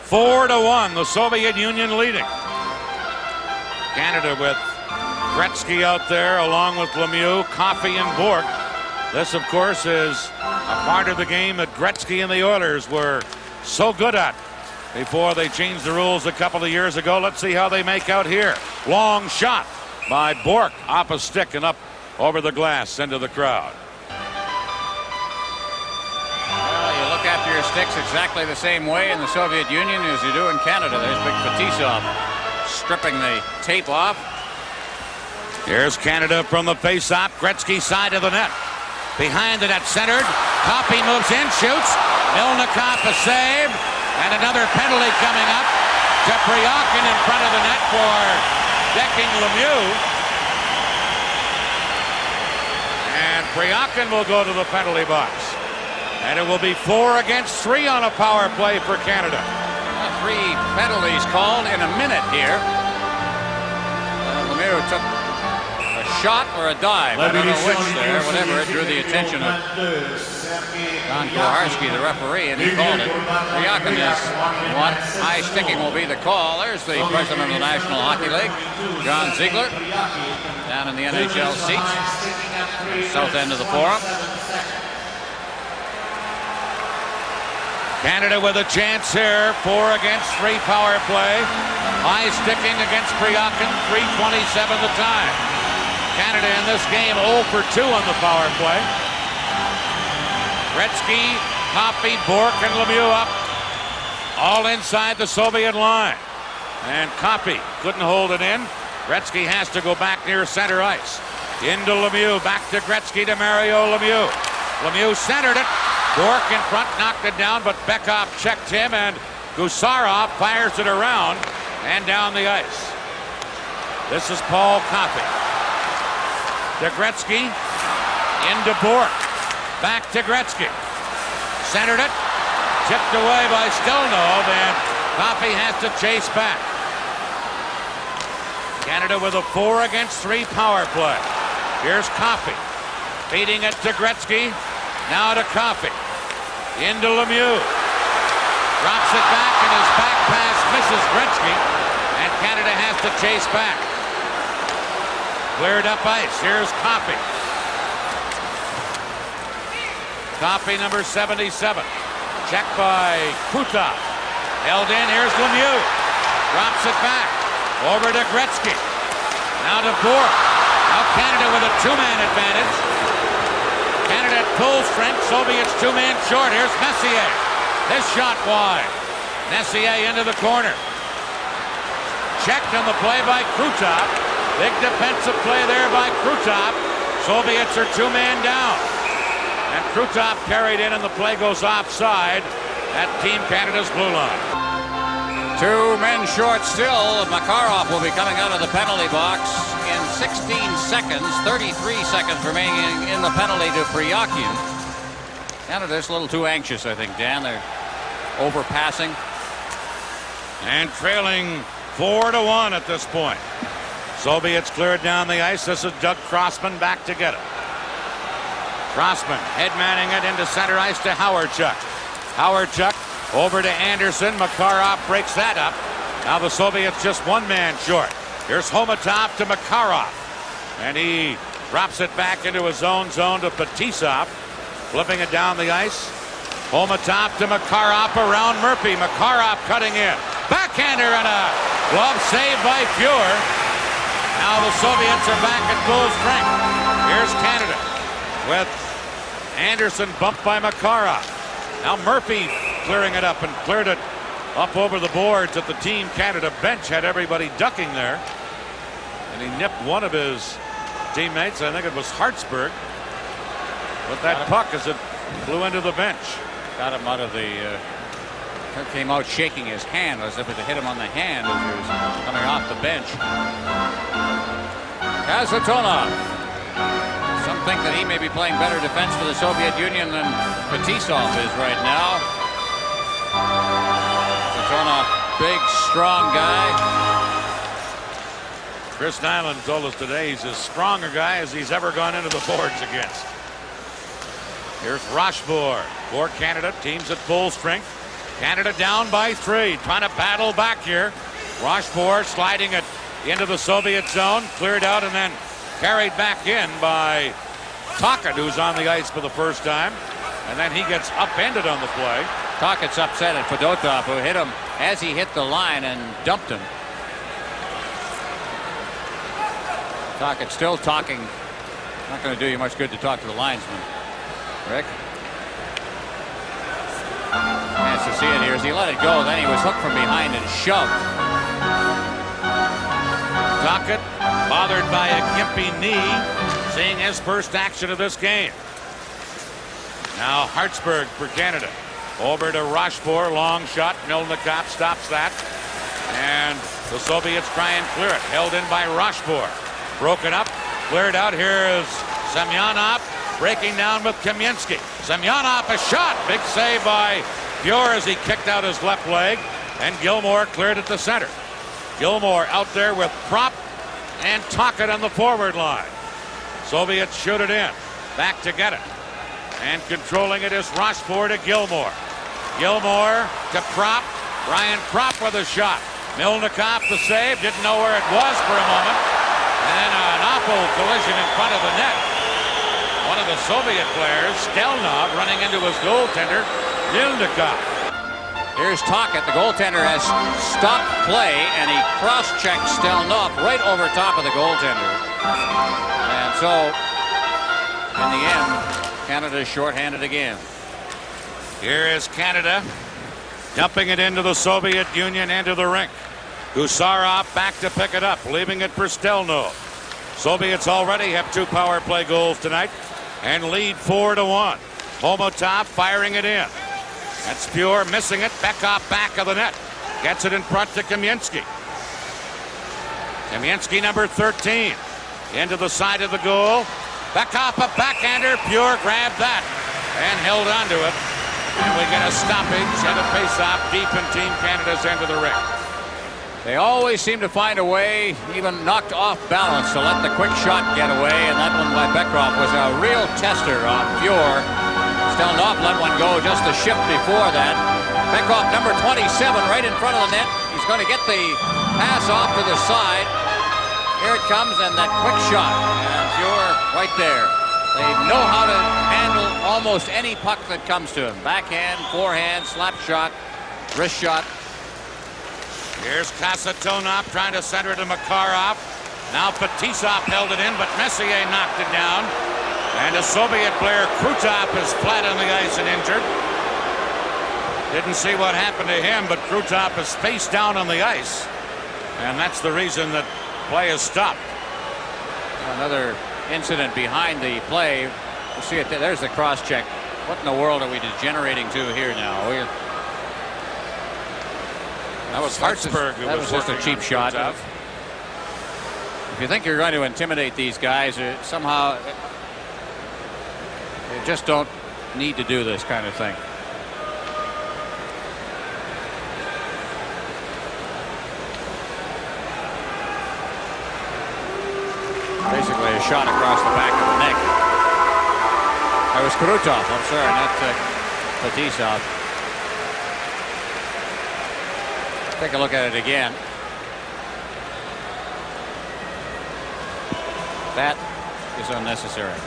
4-1, the Soviet Union leading. Canada with Gretzky out there along with Lemieux, Coffey, and Bourque. This, of course, is a part of the game that Gretzky and the Oilers were so good at before they changed the rules a couple of years ago. Let's see how they make out here. Long shot by Bourque off a stick and up over the glass into the crowd. Well, you look after your sticks exactly the same way in the Soviet Union as you do in Canada. There's big Fetisov stripping the tape off. Here's Canada from the face-off. Gretzky side of the net. Behind the net, centered. Coffey moves in, shoots. Milnikov a save. And another penalty coming up to Priakin in front of the net for decking Lemieux. And Priakin will go to the penalty box. And it will be 4 against 3 on a power play for Canada. 3 penalties called in a minute here. took a shot or a dive. I don't know which there. Whatever, it drew the attention of Don Koharski, the referee, and he called it. Ryakin is one. High sticking will be the call. There's the president of the National Hockey League, John Ziegler, down in the NHL seats, south end of the forum. Canada with a chance here. 4 against 3 power play. High sticking against Ryakin. 3:27 the time. Canada in this game 0 for 2 on the power play. Gretzky, Coffey, Bourque, and Lemieux up. All inside the Soviet line. And Coffey couldn't hold it in. Gretzky has to go back near center ice. Into Lemieux. Back to Gretzky to Mario Lemieux. Lemieux centered it. Bourque in front, knocked it down, but Bekov checked him, and Gusarov fires it around and down the ice. This is Paul Coffey. To Gretzky. Into Bourque. Back to Gretzky. Centered it. Tipped away by Stelnov, and Coffey has to chase back. Canada with a 4 against 3 power play. Here's Coffey. Feeding it to Gretzky. Now to Coffey. Into Lemieux. Drops it back, and his back pass misses Gretzky. And Canada has to chase back. Cleared up ice. Here's Coffey. Coffey, number 77. Checked by Krutov. Held in. Here's Lemieux. Drops it back. Over to Gretzky. Now to Bourque. Now Canada with a 2-man advantage. Canada at full strength. Soviets 2-man short. Here's Messier. This shot wide. Messier into the corner. Checked on the play by Krutov. Big defensive play there by Krutov. Soviets are 2-man down. And Krutov carried in, and the play goes offside at Team Canada's blue line. 2 men short still. Makarov will be coming out of the penalty box in 16 seconds. 33 seconds remaining in the penalty to Ryakin. Canada's a little too anxious, I think, Dan. They're overpassing. And trailing 4-1 at this point. Soviets cleared down the ice. This is Doug Crossman back to get it. Crossman head-manning it into center ice to Howardchuk. Howardchuk over to Anderson. Makarov breaks that up. Now the Soviets just 1 man short. Here's Homatov to Makarov. And he drops it back into his own zone to Fetisov. Flipping it down the ice. Homatov to Makarov around Murphy. Makarov cutting in. Backhander and a glove save by Fuhr. Now the Soviets are back at full strength. Here's Canada with Anderson bumped by Makarov. Now Murphy clearing it up, and cleared it up over the boards at the Team Canada bench. Had everybody ducking there. And he nipped one of his teammates. I think it was Hartsburg. With that puck as it flew into the bench. Got him out of the... came out shaking his hand as if it hit him on the hand as he was coming off the bench. Kasatonov. Some think that he may be playing better defense for the Soviet Union than Fetisov is right now. Kasatonov, big, strong guy. Chris Nyland told us today he's as strong a guy as he's ever gone into the boards against. Here's Rochefort for Canada. Teams at full strength. Canada down by 3. Trying to battle back here. Rochefort sliding it into the Soviet zone. Cleared out and then carried back in by Tocchet, who's on the ice for the first time. And then he gets upended on the play. Tocchet's upset at Fedotov, who hit him as he hit the line and dumped him. Tocchet still talking. Not going to do you much good to talk to the linesman. Rick? Chance to see it here as he let it go. Then he was hooked from behind and shoved. Tocchet, bothered by a gimpy knee, seeing his first action of this game. Now Hartsburg for Canada. Over to Rochefort, long shot. Milnikov stops that. And the Soviets try and clear it. Held in by Rochefort. Broken up, cleared out. Here is Semyonov breaking down with Kamensky. Semyonov, a shot. Big save by Fuhr as he kicked out his left leg. And Gilmore cleared at the center. Gilmore out there with Prop and Tocchet on the forward line. Soviets shoot it in. Back to get it. And controlling it is Rochefort to Gilmore. Gilmore to Kropp. Brian Kropp with a shot. Milnikov the save. Didn't know where it was for a moment. And then an awful collision in front of the net. One of the Soviet players, Stelnov, running into his goaltender, Milnikov. Here's Tocchet. The goaltender has stopped play, and he cross-checked Stelnov right over top of the goaltender. And so, in the end, Canada's shorthanded again. Here is Canada dumping it into the Soviet Union into the rink. Gusarov back to pick it up, leaving it for Stelnov. Soviets already have 2 power play goals tonight and lead 4-1. Homotov firing it in. That's Pure missing it. Bekov back of the net. Gets it in front to Kamensky. Kamensky, number 13. Into the side of the goal. Bekov a backhander. Pure grabbed that and held onto it. And we get a stoppage and a face-off deep in Team Canada's end of the ring. They always seem to find a way, even knocked off balance, to let the quick shot get away. And that one by Bekov was a real tester on Pure. Stelnov let one go just a shift before that. Bekov, number 27, right in front of the net. He's going to get the pass off to the side. Here it comes, and that quick shot. And Pure right there. They know how to handle almost any puck that comes to him. Backhand, forehand, slap shot, wrist shot. Here's Kasatonov trying to center to Makarov. Now Fetisov held it in, but Messier knocked it down. And a Soviet player, Krutov, is flat on the ice and injured. Didn't see what happened to him, but Krutov is face down on the ice. And that's the reason that play is stopped. Another incident behind the play. You see it there. There's the cross check. What in the world are we degenerating to here now? That was Hartsburg who was just a cheap shot. If you think you're going to intimidate these guys, somehow they just don't need to do this kind of thing. Basically a shot across the back of the neck. That was Krutov, I'm sorry, not Fetisov. Take a look at it again. That is unnecessary.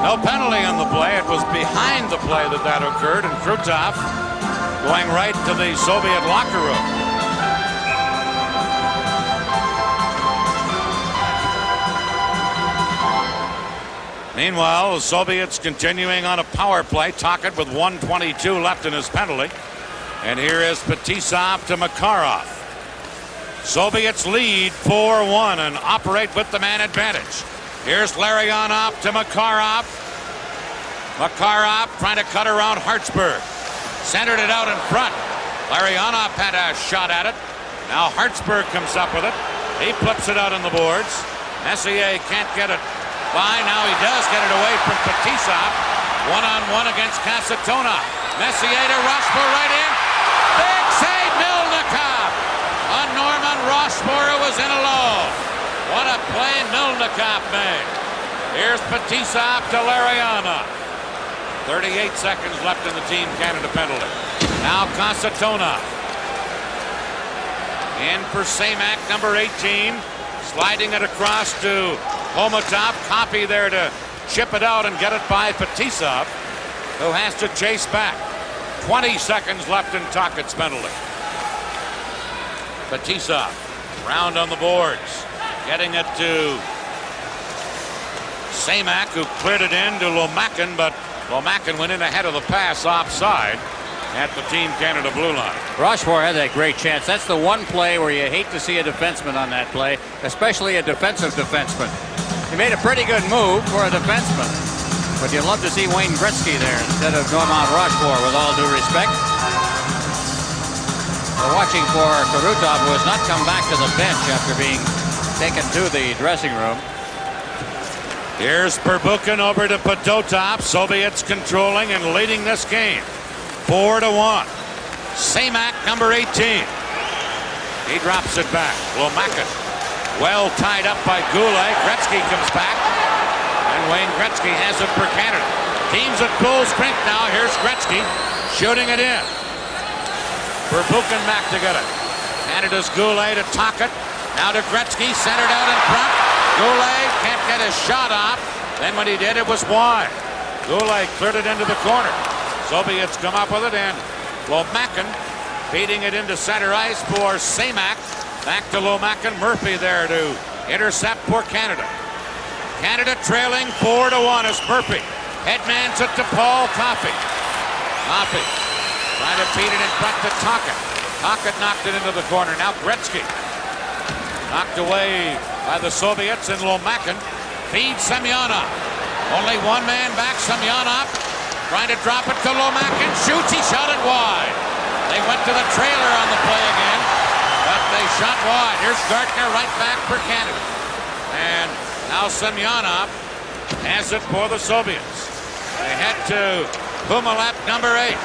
No penalty on the play. It was behind the play that occurred, and Krutov going right to the Soviet locker room. Meanwhile, the Soviets continuing on a power play. Tocchet with 1:22 left in his penalty. And here is Fetisov to Makarov. Soviets lead 4-1 and operate with the man advantage. Here's Larionov to Makarov. Makarov trying to cut around Hartsburg. Centered it out in front. Larionov had a shot at it. Now Hartsburg comes up with it. He flips it out on the boards. Messier can't get it by. Now he does get it away from Fetisov. One-on-one against Kasatonov. Messier to Rochefort right in. Big save, Milnikov. On Norman Rochefort, who was in alone. What a play Milnikov made. Here's Fetisov to Larionov. 38 seconds left in the Team Canada penalty. Now Kasatonov. In for Samak, number 18. Sliding it across to Homotov. Copy there to chip it out and get it by Fetisov, who has to chase back. 20 seconds left in Tocchet's penalty. Fetisov, round on the boards. Getting it to Samak, who cleared it in to Lomakin, but Lomakin went in ahead of the pass offside at the Team Canada blue line. Rochefort had that great chance. That's the one play where you hate to see a defenseman on that play, especially a defensive defenseman. He made a pretty good move for a defenseman. But you'd love to see Wayne Gretzky there instead of Normand Rochefort, with all due respect. We're watching for Krutov, who has not come back to the bench after being taken to the dressing room. Here's Perbukin over to Fedotov. Soviets controlling and leading this game. 4-1. Samak, number 18. He drops it back. Lomakin, well tied up by Goulet. Gretzky comes back. And Wayne Gretzky has it for Canada. Teams at full strength now. Here's Gretzky shooting it in. For Buchenbach to get it. Canada's Goulet to Tocchet. Now to Gretzky, centered out in front. Goulet can't get his shot off. Then when he did, it was wide. Goulet cleared it into the corner. Soviets come up with it, and Lomakin feeding it into center ice for Semak. Back to Lomakin. Murphy there to intercept for Canada. Canada trailing 4-1 as Murphy headmans it to Paul Coffey. Coffey trying to feed it in front to Tocchet. Tocchet knocked it into the corner. Now Gretzky knocked away by the Soviets, and Lomakin feeds Semyonov. Only one man back. Semyonov trying to drop it to Lomakin. Shoots. He shot it wide. They went to the trailer on the play again, but they shot wide. Here's Gartner right back for Canada. And now Semyonov has it for the Soviets. They head to Pumalep, number 8.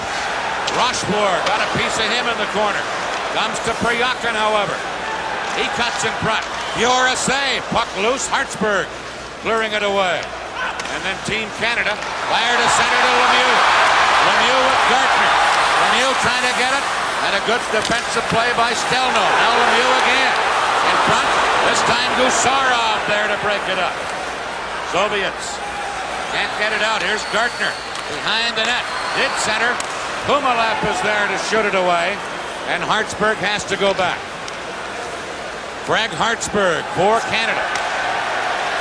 Rochefort got a piece of him in the corner. Comes to Pryakin, however. He cuts in front. Fiora save. Puck loose. Hartsburg clearing it away. And then Team Canada fire to center to Lemieux. Lemieux with Gartner. Lemieux trying to get it. And a good defensive play by Stelno. Now Lemieux again. In front. This time Gusarov there to break it up. Soviets can't get it out. Here's Gartner behind the net. Did center. Pumalep is there to shoot it away. And Hartsburg has to go back. Greg Hartsburg for Canada.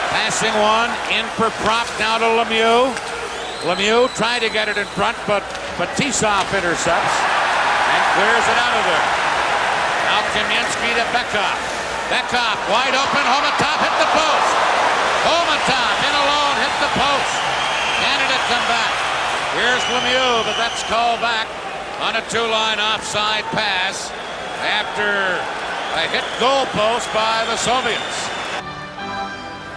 Passing one in for Prop now to Lemieux. Lemieux tried to get it in front, but Fetisov intercepts and clears it out of there. Now Kamensky to Bekov. Bekov wide open. Homatov hit the post. Homatov in alone hit the post. Canada come back. Here's Lemieux, but that's called back on a 2-line offside pass after a hit goal post by the Soviets.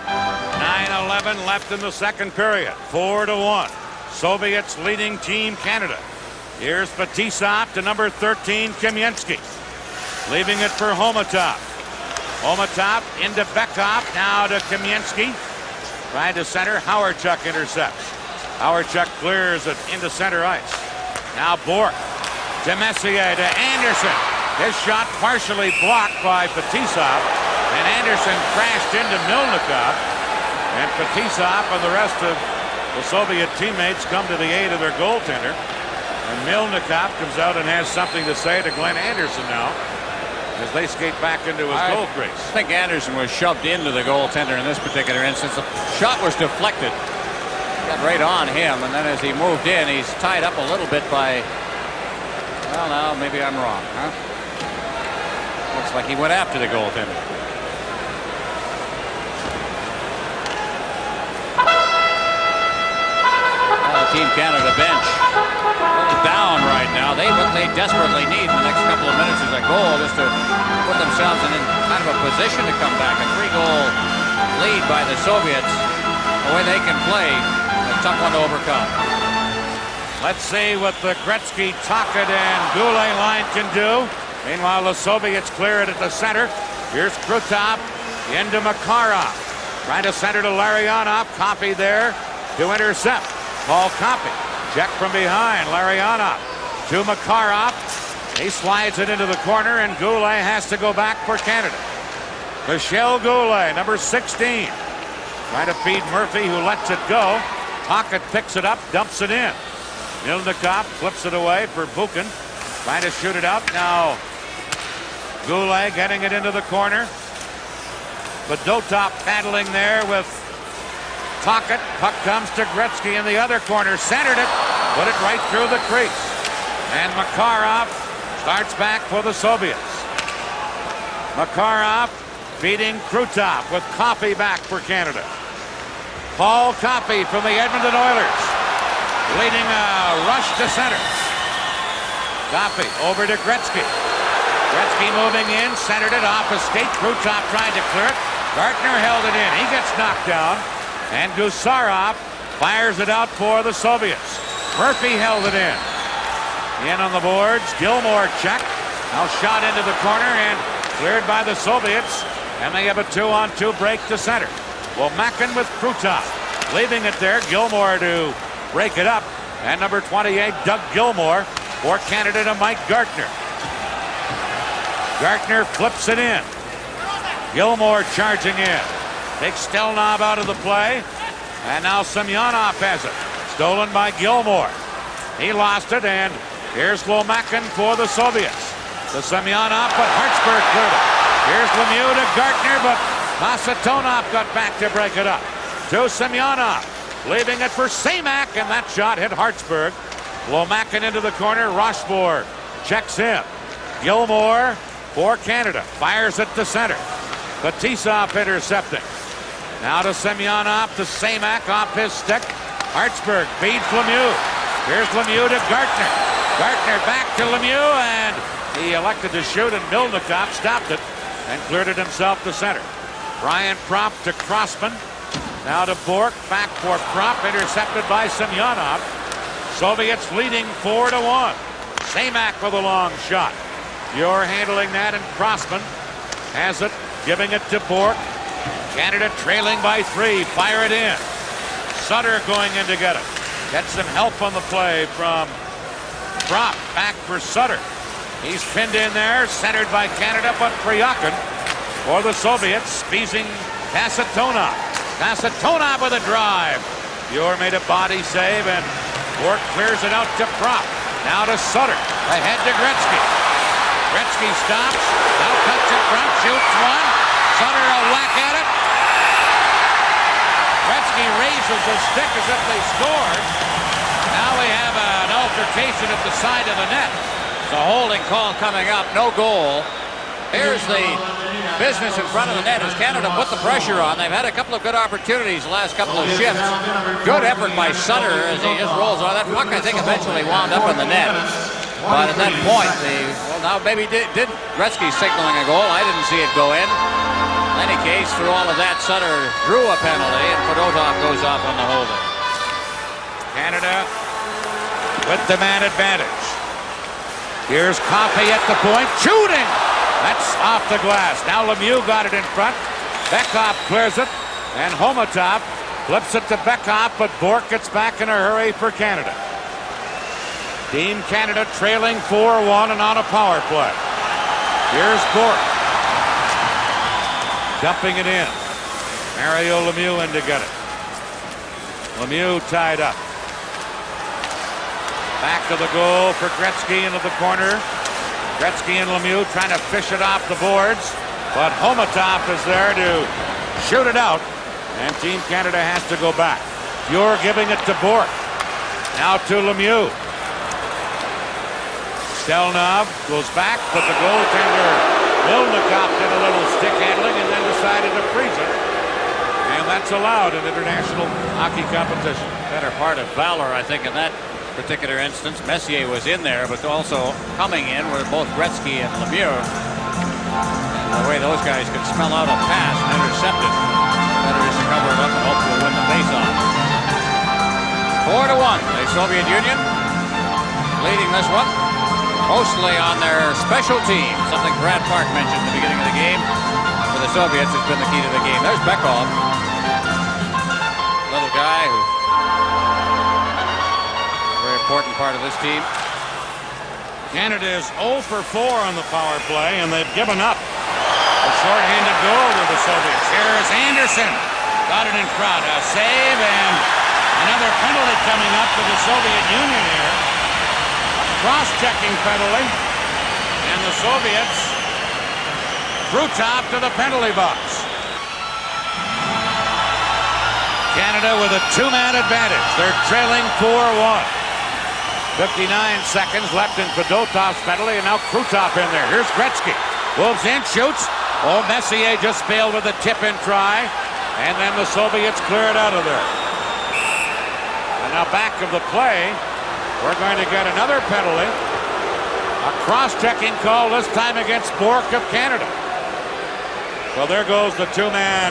9:11 left in the second period. 4-1. Soviets leading Team Canada. Here's Fetisov to number 13, Kamensky. Leaving it for Homatov. Homatov into Bekov. Now to Kamensky. Trying to center. Howardchuk intercepts. Howardchuk clears it into center ice. Now Bourque to Messier to Anderson. His shot partially blocked by Fetisov, and Anderson crashed into Milnikov. And Fetisov and the rest of the Soviet teammates come to the aid of their goaltender. And Milnikov comes out and has something to say to Glenn Anderson now as they skate back into his goal crease. I think Anderson was shoved into the goaltender in this particular instance. The shot was deflected. Got right on him, and then as he moved in, he's tied up a little bit by, well, now maybe I'm wrong, huh? Looks like he went after the goaltender. Team Canada bench down right now. What they desperately need in the next couple of minutes is a goal, just to put themselves in kind of a position to come back. A 3-goal lead by the Soviets. The way they can play, a tough one to overcome. Let's see what the Gretzky, Tocchet, and Goulet line can do. Meanwhile, the Soviets clear it at the center. Here's Krutov into Makarov. Trying to center to Larionov. Coffey there to intercept. Paul Coffey. Check from behind. Larionov to Makarov. He slides it into the corner, and Goulet has to go back for Canada. Michel Goulet, number 16. Trying to feed Murphy, who lets it go. Tocchet picks it up, dumps it in. Milnikov flips it away for Buchan. Trying to shoot it out. Now Goulet getting it into the corner. But Dotop paddling there with Tocchet. Puck comes to Gretzky in the other corner. Centered it. Put it right through the crease. And Makarov starts back for the Soviets. Makarov feeding Krutov with Coffey back for Canada. Paul Coffey from the Edmonton Oilers leading a rush to center. Coffey over to Gretzky. Gretzky moving in, centered it off a skate. Krutov tried to clear it. Gartner held it in. He gets knocked down. And Gusarov fires it out for the Soviets. Murphy held it in. In on the boards. Gilmore checked. Now shot into the corner, and Cleared by the Soviets, and they have a 2-on-2 break to center. Womakin with Krutov. Leaving it there, Gilmore to break it up. And number 28, Doug Gilmore, for Canada to Mike Gartner. Gartner flips it in. Gilmore charging in. Takes Stelnov out of the play. And now Semyonov has it. Stolen by Gilmore. He lost it, and here's Womakin for the Soviets. To Semyonov, but Hartsburg cleared it. Here's Lemieux to Gartner, but Kasatonov got back to break it up. To Semyonov. Leaving it for Samak, and that shot hit Hartsburg. Womakin into the corner. Rochefort checks in. Gilmore for Canada. Fires it to center. Fetisov intercepting. Now to Semyonov, to Samak off his stick. Hartsburg beats Lemieux. Here's Lemieux to Gartner. Gartner back to Lemieux, and he elected to shoot, and Milnikov stopped it and cleared it himself to center. Brian Propp to Crossman. Now to Bork, back for Propp, intercepted by Semyonov. Soviets leading 4-1. Samak with a long shot. You're handling that, and Crossman has it, giving it to Bork. Canada trailing by 3. Fire it in. Sutter going in to get it. Gets some help on the play from Propp. Back for Sutter. He's pinned in there, centered by Canada, but Pryakin for the Soviets, squeezing Kasatonov. Kasatonov with a drive. Muir made a body save, and Bork clears it out to Propp. Now to Sutter. Ahead to Gretzky. Gretzky stops. Now cuts in front. Shoots one. Sutter a whack at it. Gretzky raises his stick as if they scored. Now we have an altercation at the side of the net. It's a holding call coming up. No goal. Here's the business in front of the net as Canada put the pressure on. They've had a couple of good opportunities the last couple of shifts. Good effort by Sutter as he just rolls on. That puck, I think, eventually wound up in the net. But at that point, now maybe did Gretzky signaling a goal. I didn't see it go in. In any case, through all of that, Sutter drew a penalty, and Fedotov goes off on the holding. Canada with the man advantage. Here's Coffey at the point, shooting! That's off the glass. Now Lemieux got it in front. Bekoff clears it, and Homatov flips it to Bekoff, but Bork gets back in a hurry for Canada. Team Canada trailing 4-1 and on a power play. Here's Bork. Dumping it in. Mario Lemieux in to get it. Lemieux tied up. Back to the goal for Gretzky into the corner. Gretzky and Lemieux trying to fish it off the boards, but Homatov is there to shoot it out, and Team Canada has to go back. Muir giving it to Bork. Now to Lemieux. Stelnov goes back, but the goaltender Milnikov did a little stick handling and then decided to freeze it. And that's allowed in international hockey competition. Better part of valor, I think, in that particular instance. Messier was in there, but also coming in were both Gretzky and Lemieux. And the way those guys could smell out a pass and intercept it, better just to cover it up and hope to win the faceoff. 4-1, the Soviet Union leading this one, mostly on their special team, something Brad Park mentioned at the beginning of the game. For the Soviets, it's been the key to the game. There's Bekov, little guy who important part of this team. Canada is 0 for 4 on the power play, and they've given up a shorthanded goal to the Soviets. Here's Anderson. Got it in front. A save, and another penalty coming up for the Soviet Union here. Cross-checking penalty. And the Soviets through top to the penalty box. Canada with a 2-man advantage. They're trailing 4-1. 59 seconds left in Fedotov's penalty, and now Krutov in there. Here's Gretzky. Wolves in, shoots. Oh, Messier just failed with a tip-in try, and then the Soviets clear it out of there. And now back of the play, we're going to get another penalty. A cross-checking call, this time against Bork of Canada. Well, there goes the 2-man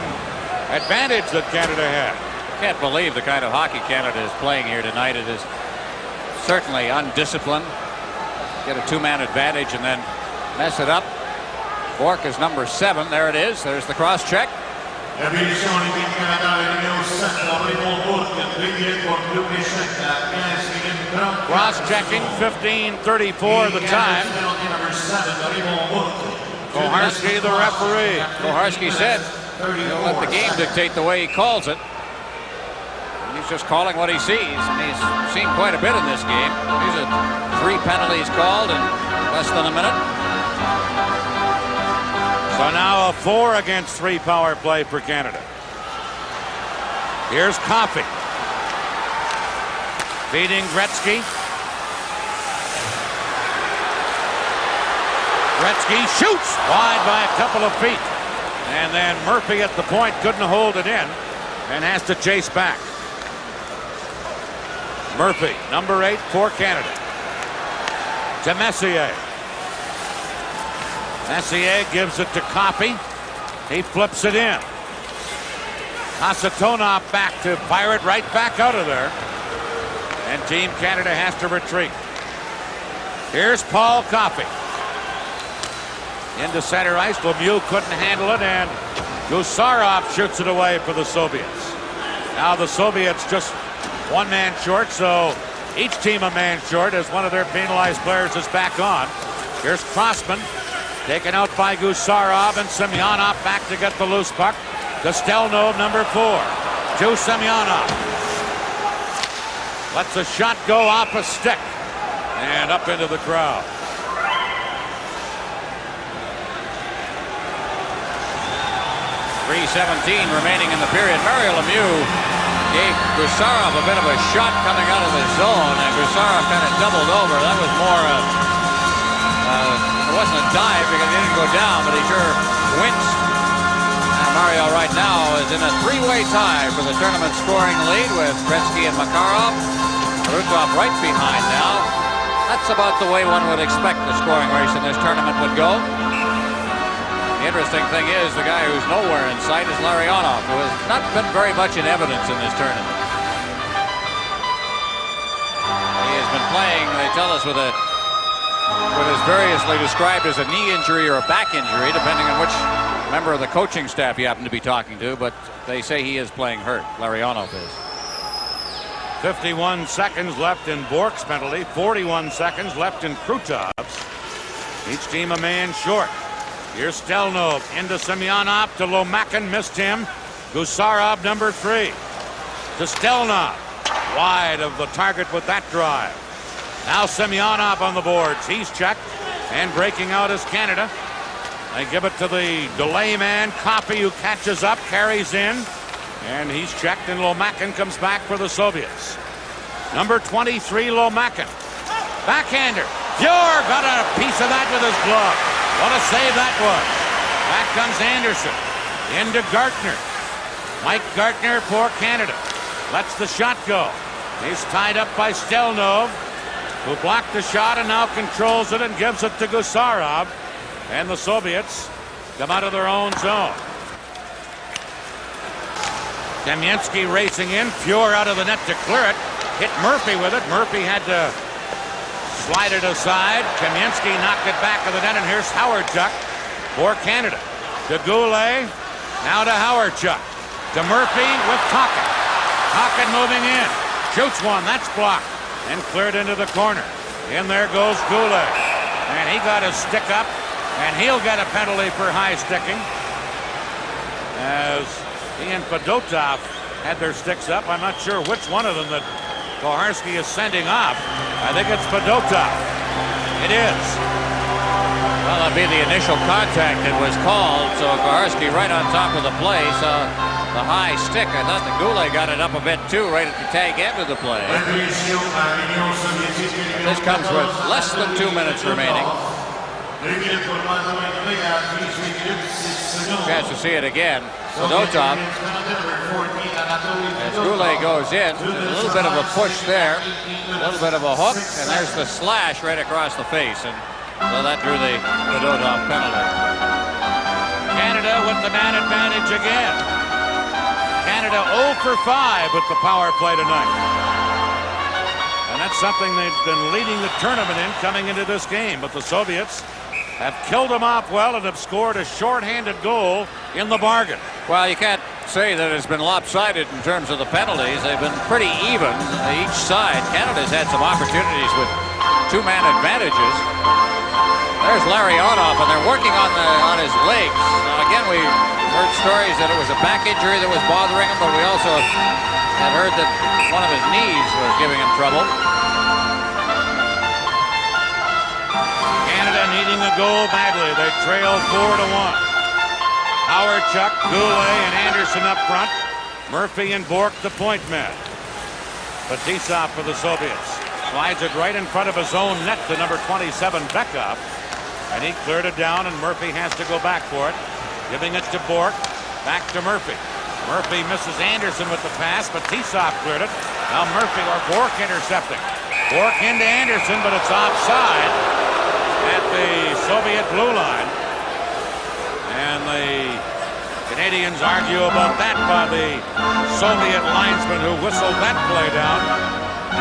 advantage that Canada had. Can't believe the kind of hockey Canada is playing here tonight. It is certainly undisciplined. Get a 2-man advantage and then mess it up. Bork is number 7. There it is. There's the cross check. Cross-checking, 15:34 the time. Koharski, the referee. Koharski said he'll let the game dictate the way he calls it. He's just calling what he sees, and he's seen quite a bit in this game. These are 3 penalties called in less than a minute. So now a 4-against-3 power play for Canada. Here's Coffey. Feeding Gretzky. Gretzky shoots wide by a couple of feet. And then Murphy at the point couldn't hold it in and has to chase back. Murphy, number 8 for Canada. To Messier. Messier gives it to Coffey. He flips it in. Kasatonov back to fire it right back out of there. And Team Canada has to retreat. Here's Paul Coffey. Into center ice. Lemieux couldn't handle it, and Gusarov shoots it away for the Soviets. Now the Soviets just one man short, so each team a man short as one of their penalized players is back on. Here's Crossman. Taken out by Gusarov, and Semyonov back to get the loose puck. To Stelnov, number 4. To Semyonov. Lets the shot go off a stick. And up into the crowd. .3:17 remaining in the period. Mario Lemieux gave Gusarov a bit of a shot coming out of the zone, and Gusarov kind of doubled over. That was more it wasn't a dive because he didn't go down, but he sure winced. And Mario right now is in a 3-way tie for the tournament scoring lead with Gretzky and Makarov. Rutov right behind now. That's about the way one would expect the scoring race in this tournament would go. The interesting thing is the guy who's nowhere in sight is Larionov, who has not been very much in evidence in this tournament. He has been playing, they tell us, with what is variously described as a knee injury or a back injury, depending on which member of the coaching staff you happen to be talking to, but they say he is playing hurt. Larionov is. 51 seconds left in Bork's penalty, 41 seconds left in Krutov's. Each team a man short. Here's Stelnov into Semyonov to Lomakin, missed him. Gusarov, number 3. To Stelnov, wide of the target with that drive. Now Semyonov on the boards. He's checked, and breaking out is Canada. They give it to the delay man, Coffey, who catches up, carries in, and he's checked, and Lomakin comes back for the Soviets. Number 23, Lomakin. Backhander. Fjord got a piece of that with his glove. What a save that was. Back comes Anderson. Into Gartner. Mike Gartner for Canada. Lets the shot go. He's tied up by Stelnov, who blocked the shot and now controls it and gives it to Gusarov. And the Soviets come out of their own zone. Demyensky racing in. Fjord out of the net to clear it. Hit Murphy with it. Murphy had to slide it aside. Kamensky knocked it back of the net, and here's Howardchuk for Canada. To Goulet. Now to Howardchuk. To Murphy with Tocchet. Tocchet moving in. Shoots one. That's blocked. And cleared into the corner. In there goes Goulet. And he got his stick up. And he'll get a penalty for high sticking. As he and Fedotov had their sticks up. I'm not sure which one of them that Koharski is sending off. I think it's Fedotov. It is. Well, that'd be the initial contact that was called. So Koharski right on top of the play. So the high stick. I thought the Goulet got it up a bit too, right at the tag end of the play. This comes with less than 2 minutes remaining. Chance to see it again. Fedotov. As Goulet goes in, a little bit of a push there, a little bit of a hook, and there's the slash right across the face, and so that drew the Fedotov penalty. Canada with the man advantage again. Canada 0 for 5 with the power play tonight. And that's something they've been leading the tournament in coming into this game, but the Soviets have killed them off well and have scored a shorthanded goal in the bargain. Well, you can't say that it's been lopsided in terms of the penalties. They've been pretty even each side. Canada's had some opportunities with two-man advantages. There's Larry Onoff, and they're working on his legs. Now, again, we heard stories that it was a back injury that was bothering him, but we also had heard that one of his knees was giving him trouble. Canada needing a goal badly. They trail 4-1. Howard, Chuck, Goulet, and Anderson up front. Murphy and Bork the point men. Fetisov for the Soviets. Slides it right in front of his own net to number 27, Bekov. And he cleared it down, and Murphy has to go back for it. Giving it to Bork. Back to Murphy. Murphy misses Anderson with the pass, but Fetisov cleared it. Now Murphy or Bork intercepting. Bork into Anderson, but it's offside at the Soviet blue line. And the Canadians argue about that by the Soviet linesman who whistled that play down,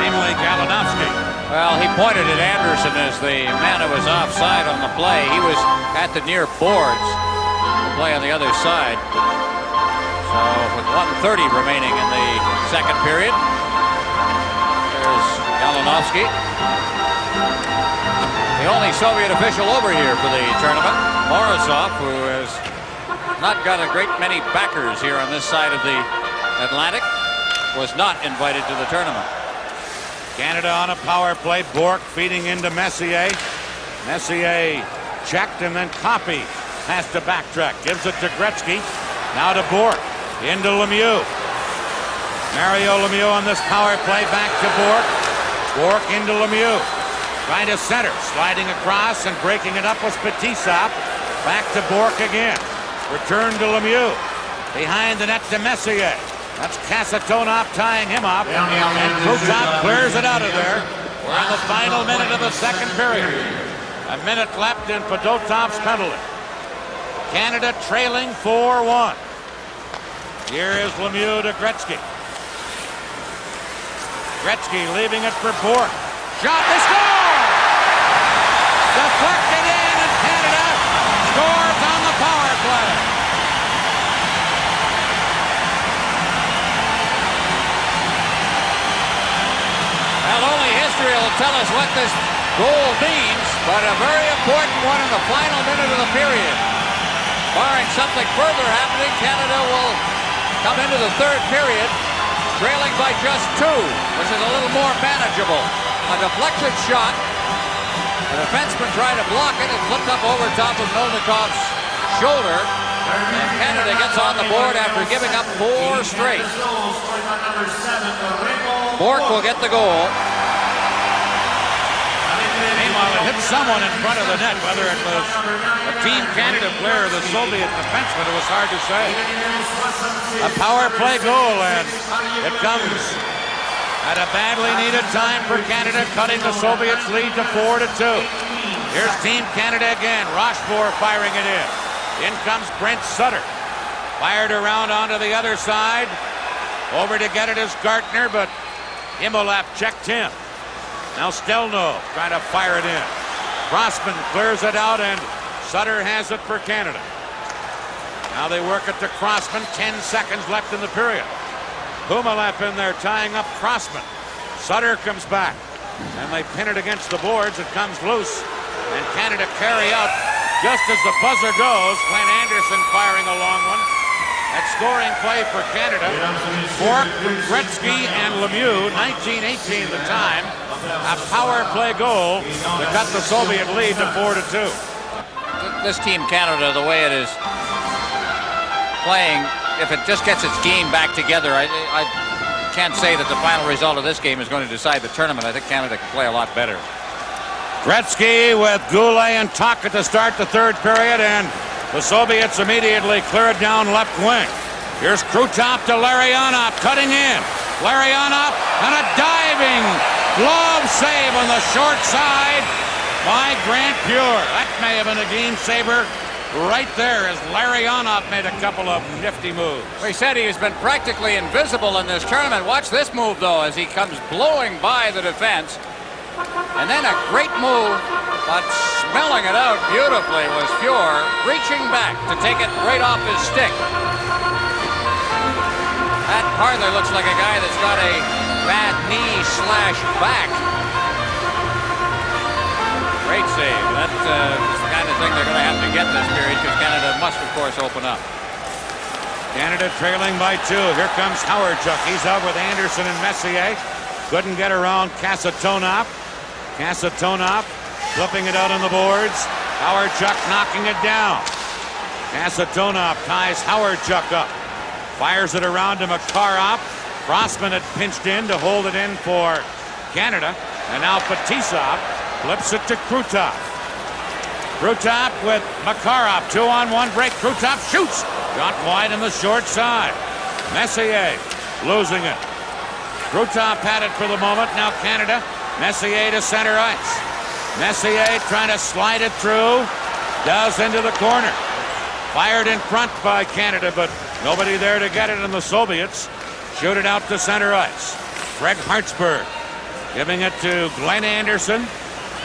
namely Galinovsky. Well, he pointed at Anderson as the man who was offside on the play. He was at the near boards. The play on the other side. So with 1:30 remaining in the second period, there's Galinovsky. The only Soviet official over here for the tournament, Morozov, who has not got a great many backers here on this side of the Atlantic, was not invited to the tournament. Canada on a power play. Bork feeding into Messier. Messier checked, and then Copy has to backtrack. Gives it to Gretzky. Now to Bork. Into Lemieux. Mario Lemieux on this power play. Back to Bork. Bork into Lemieux. Trying to center. Sliding across and breaking it up was Fetisov. Back to Bork again. Return to Lemieux. Behind the net to Messier. That's Kasatonov tying him up. And Krutov clears it out of there. We're in the final minute of the second period. A minute left in Fedotov's penalty. Canada trailing 4-1. Here is Lemieux to Gretzky. Gretzky leaving it for Bork. Shot, they score! Deflected in, and Canada scores on the power play. Well, only history will tell us what this goal means, but a very important one in the final minute of the period. Barring something further happening, Canada will come into the third period trailing by just 2, which is a little more manageable. A deflected shot. The defenseman tried to block it. It flipped up over top of Melnikov's shoulder. And Canada gets on the board after giving up 4 straight. Bork will get the goal. Meanwhile, it hit someone in front of the net, whether it was a Team Canada player or the Soviet defenseman, it was hard to say. A power play goal, and it comes at a badly needed time for Canada, cutting the Soviets' lead to 4-2. Here's Team Canada again. Rochefort firing it in. In comes Brent Sutter. Fired around onto the other side. Over to get it is Gartner, but Imolap checked him. Now Stelno trying to fire it in. Crossman clears it out, and Sutter has it for Canada. Now they work it to Crossman. 10 seconds left in the period. Humalep in there tying up Crossman. Sutter comes back, and they pin it against the boards. It comes loose, and Canada carry out just as the buzzer goes. Glenn Anderson firing a long one. That scoring play for Canada. Bork, Gretzky, and Lemieux, 19-18 the time. A power play goal to cut the Soviet lead to 4-2. This Team Canada, the way it is playing, if it just gets its game back together, I can't say that the final result of this game is going to decide the tournament. I think Canada can play a lot better. Gretzky with Goulet and Tuck to start the third period, and the Soviets immediately clear it down left wing. Here's Krutov to Larionov, cutting in. Larionov, and a diving glove save on the short side by Grant Pure. That may have been a game saver right there, as Larionov made a couple of nifty moves. We said he has been practically invisible in this tournament. Watch this move, though, as he comes blowing by the defense. And then a great move But smelling it out beautifully was Fuhr, reaching back to take it right off his stick. That hardly looks like a guy that's got a bad knee/back. Great save. That's the kind of thing they're going to have to get this period, because Canada must, of course, open up. Canada trailing by 2. Here comes Howardchuk. He's out with Anderson and Messier. Couldn't get around Kasatonov. Kasatonov flipping it out on the boards. Howardchuk knocking it down. Kasatonov ties Howardchuk up. Fires it around to Makarov. Crossman had pinched in to hold it in for Canada. And now Fetisov flips it to Krutov. Krutov with Makarov. 2-on-1 break. Krutov shoots. Got wide on the short side. Messier losing it. Krutov had it for the moment. Now Canada. Messier to center ice. Messier trying to slide it through. Does into the corner. Fired in front by Canada, but nobody there to get it, and the Soviets shoot it out to center ice. Greg Hartsburg giving it to Glenn Anderson.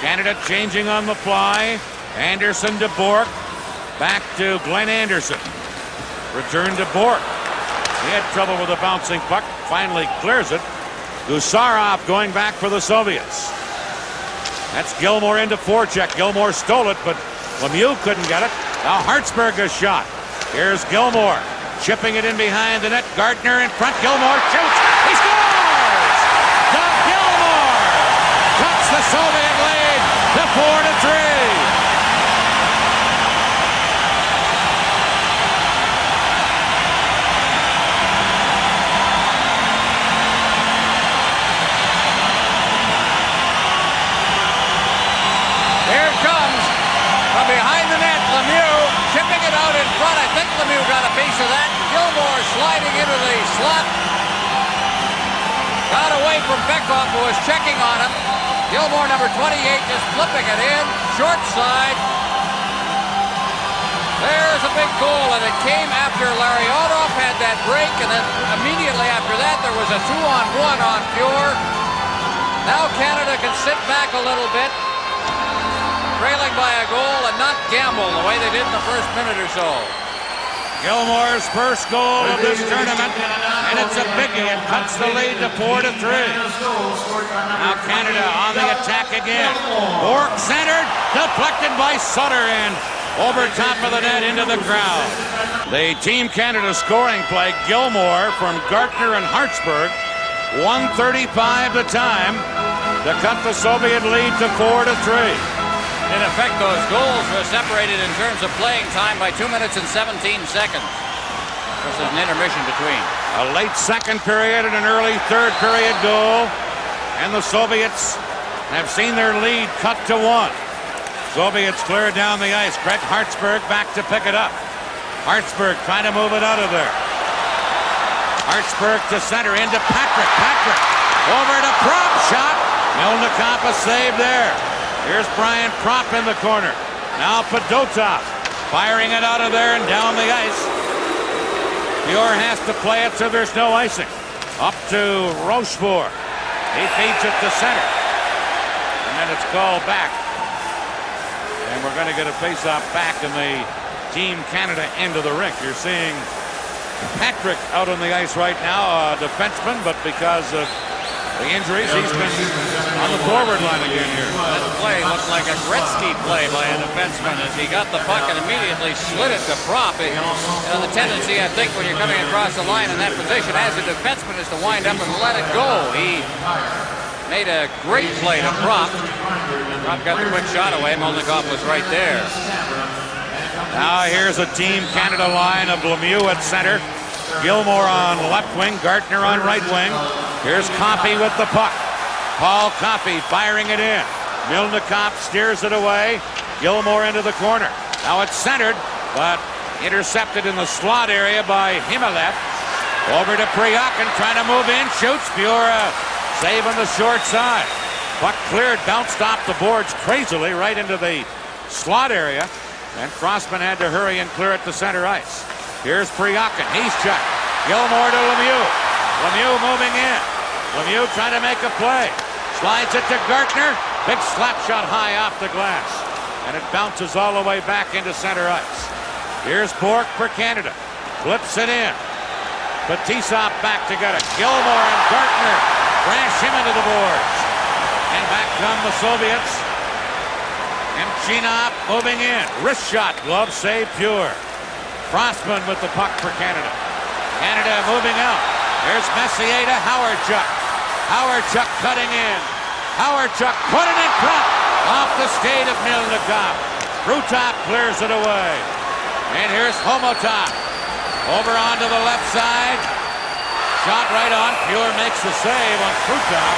Canada changing on the fly. Anderson to Bork. Back to Glenn Anderson. Return to Bork. He had trouble with a bouncing puck. Finally clears it. Gusarov going back for the Soviets. That's Gilmore into forecheck. Gilmore stole it, but Lemieux couldn't get it. Now Hartsburg a shot. Here's Gilmore. Chipping it in behind the net. Gardner in front. Gilmore shoots. He scores! Doug Gilmore cuts the Soviet lead to 4-3. Behind the net, Lemieux chipping it out in front. I think Lemieux got a piece of that. Gilmore sliding into the slot. Got away from Beckhoff, who was checking on him. Gilmore, number 28, just flipping it in. Short side. There's a big goal, and it came after Larionov had that break, and then immediately after that, there was a 2-on-1 on Fuhr. Now Canada can sit back a little bit, trailing by a goal, and not gamble the way they did in the first minute or so. Gilmore's first goal of this tournament, and it's a biggie. It cuts the lead to 4-3. Now Canada on the attack again. Bork centered, deflected by Sutter, and over top of the net into the crowd. The Team Canada scoring play, Gilmore from Gartner and Hartsburg, 1:35 the time to cut the Soviet lead to 4-3. In effect, those goals were separated in terms of playing time by 2 minutes and 17 seconds. There's an intermission between. A late second period and an early third period goal. And the Soviets have seen their lead cut to 1. Soviets clear down the ice. Greg Hartsburg back to pick it up. Hartsburg trying to move it out of there. Hartsburg to center into Patrick. Patrick over to Prop. Shot. Milnikov a save there. Here's Brian Propp in the corner. Now Fedotov firing it out of there and down the ice. Fuhr has to play it so there's no icing. Up to Rochefort. He feeds it to center. And then it's called back. And we're going to get a face-off back in the Team Canada end of the rink. You're seeing Patrick out on the ice right now, a defenseman, but because of the injuries, he's been on the forward line again here. That play looked like a Gretzky play by a defenseman as he got the puck and immediately slid it to Propp. The tendency, I think, when you're coming across the line in that position as a defenseman is to wind up and let it go. He made a great play to Propp. Propp got the quick shot away. Milnikov was right there. Now here's a Team Canada line of Lemieux at center. Gilmore on left wing, Gartner on right wing. Here's Coffey with the puck. Paul Coffey firing it in. Milnikov steers it away. Gilmore into the corner. Now it's centered, but intercepted in the slot area by Himmelev. Over to Priakin, trying to move in, shoots. Fuhr save on the short side. Puck cleared, bounced off the boards crazily right into the slot area. And Crossman had to hurry and clear it to center ice. Here's Priakin. He's checked. Gilmore to Lemieux. Lemieux moving in. Lemieux trying to make a play. Slides it to Gartner. Big slap shot high off the glass. And it bounces all the way back into center ice. Here's Bourque for Canada. Flips it in. Fetisov back to get it. Gilmore and Gartner crash him into the boards. And back come the Soviets. Emchinov moving in. Wrist shot. Glove save pure. Crossman with the puck for Canada. Canada moving out. There's Messier to Howardchuk. Howardchuk cutting in. Howardchuk put it in front. Off the skate of Milnikov. Krutov clears it away. And here's Homotov. Over onto the left side. Shot right on. Pure makes the save on Krutov.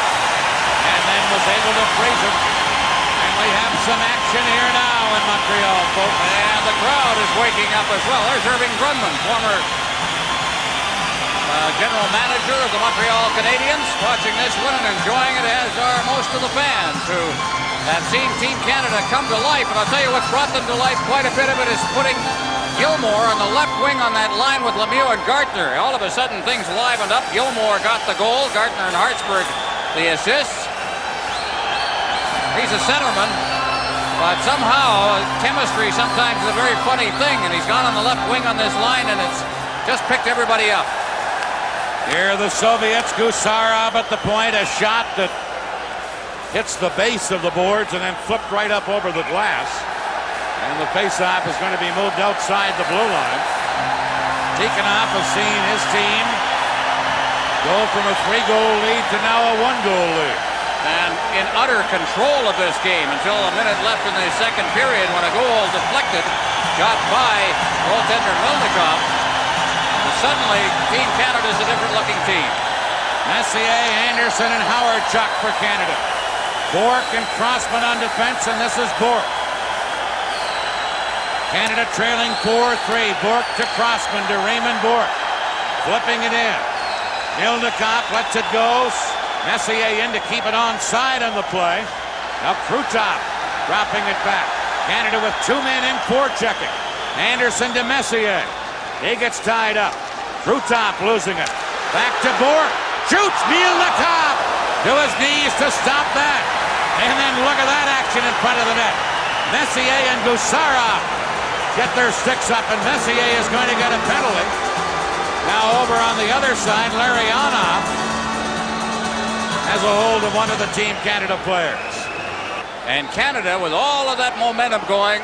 And then was able to freeze it. And we have some action here now in Montreal, folks. And the crowd is waking up as well. There's Irving Grundman, former general manager of the Montreal Canadiens, watching this one and enjoying it, as are most of the fans who have seen Team Canada come to life. And I'll tell you what's brought them to life, quite a bit of it is putting Gilmore on the left wing on that line with Lemieux and Gartner. All of a sudden things livened up. Gilmore got the goal, Gartner and Hartsburg the assists. He's a centerman, but somehow chemistry sometimes is a very funny thing, and he's gone on the left wing on this line and it's just picked everybody up. Here the Soviets. Gusarov at the point. A shot that hits the base of the boards and then flipped right up over the glass. And the faceoff is going to be moved outside the blue line. Tikhonov has seen his team go from a 3-goal lead to now a 1-goal lead. And in utter control of this game until a minute left in the second period, when a goal deflected, got by goaltender Milnikov. Suddenly, Team Canada's a different-looking team. Messier, Anderson, and Howardchuk for Canada. Bourque and Crossman on defense, and this is Bourque. Canada trailing 4-3. Bourque to Crossman to Raymond Bourque. Flipping it in. Milnikov lets it go. Messier in to keep it onside on the play. Now Krutov dropping it back. Canada with 2 men in forechecking. Anderson to Messier. He gets tied up. Krutov losing it. Back to Bourque. Shoots Milnikov to his knees to stop that. And then look at that action in front of the net. Messier and Gusarov get their sticks up, and Messier is going to get a penalty. Now over on the other side, Larionov has a hold of one of the Team Canada players. And Canada, with all of that momentum going,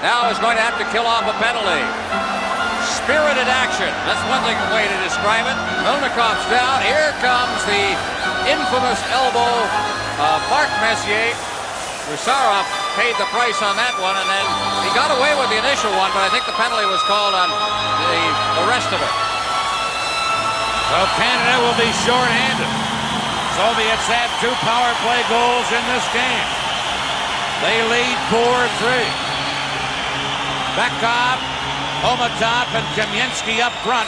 now is going to have to kill off a penalty. Spirited action. That's one way to describe it. Milnikov's down. Here comes the infamous elbow of Mark Messier. Gusarov paid the price on that one, and then he got away with the initial one, but I think the penalty was called on the rest of it. So Canada will be short-handed. Soviets had 2 power play goals in this game. They lead 4-3. Bekov, Homotov, and Kamensky up front,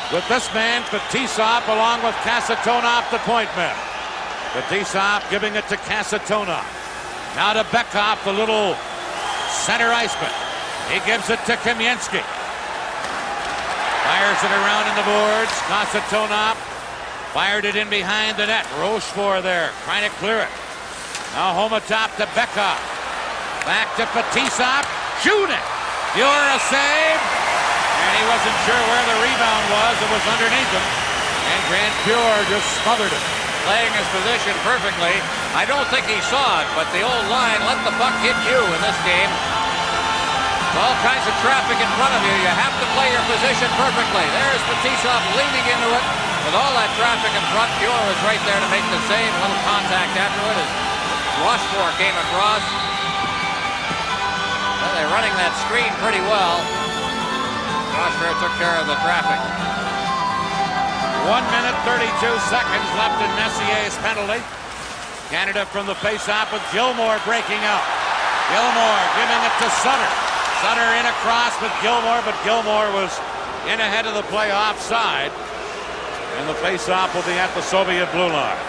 with this man, Fetisov, along with Kasatonov, the point man. Fetisov giving it to Kasatonov. Now to Bekov, the little center iceman. He gives it to Kamensky. Fires it around in the boards. Kasatonov fired it in behind the net. Rochefort there, trying to clear it. Now Homotov to Bekov. Back to Fetisov. Shooting. Pure a save. And he wasn't sure where the rebound was. It was underneath him. And Grant Pure just smothered it. Playing his position perfectly. I don't think he saw it, but the old line, let the puck hit you in this game. All kinds of traffic in front of you. You have to play your position perfectly. There's Fetisov leaning into it. With all that traffic in front, Pure was right there to make the save. A little contact after it as Rochefort came across. Well, they're running that screen pretty well. Rochefort took care of the traffic. 1 minute, 32 seconds left in Messier's penalty. Canada from the face-off with Gilmore breaking out. Gilmore giving it to Sutter. Sutter in across with Gilmore, but Gilmore was in ahead of the play offside. And the face-off will be at the Soviet blue line.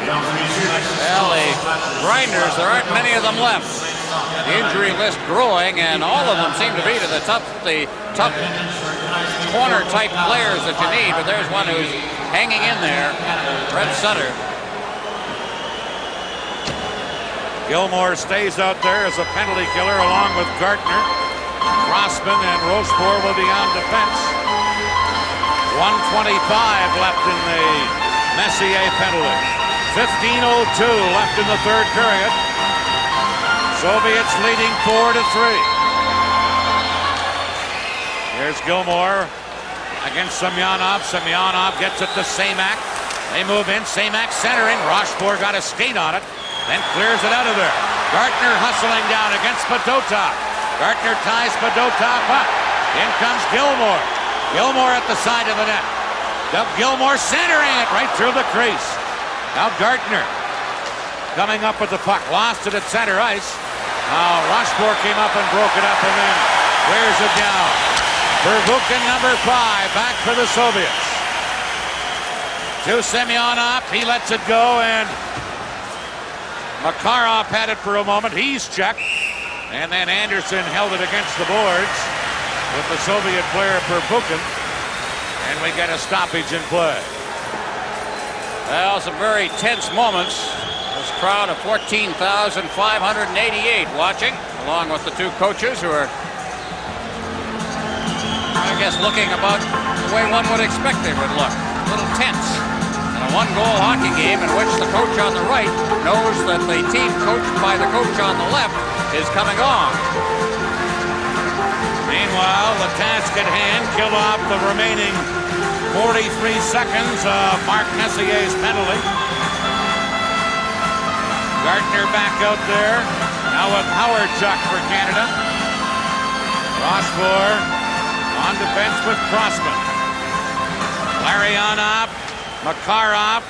Well, the grinders, there aren't many of them left. The injury list growing, and all of them seem to be to the tough corner-type players that you need. But there's one who's hanging in there, Fred Sutter. Gilmore stays out there as a penalty killer along with Gartner. Crossman and Rochefort will be on defense. 1:25 left in the Messier penalty. 15:02 left in the third period. Soviets leading 4-3. Here's Gilmore against Semyonov. Semyonov gets it to Samak. They move in. Samak centering. Rochefort got a skate on it, then clears it out of there. Gartner hustling down against Fedotov. Gartner ties Fedotov up. In comes Gilmore. Gilmore at the side of the net. Doug Gilmore centering it right through the crease. Now Gartner coming up with the puck. Lost it at center ice. Now Rochefort came up and broke it up and then clears it down. Pervukin, number 5, back for the Soviets. To Semyonov. He lets it go, and Makarov had it for a moment. He's checked. And then Anderson held it against the boards with the Soviet player Pervukin. And we get a stoppage in play. Well, some very tense moments. This crowd of 14,588 watching, along with the two coaches who are, I guess, looking about the way one would expect they would look. A little tense. In a one-goal hockey game in which the coach on the right knows that the team coached by the coach on the left is coming on. Meanwhile, the task at hand, kill off the remaining 43 seconds of Mark Messier's penalty. Gartner back out there. Now with Howard Chuck for Canada. Rochefort on defense with Crossman. Larionov, Makarov,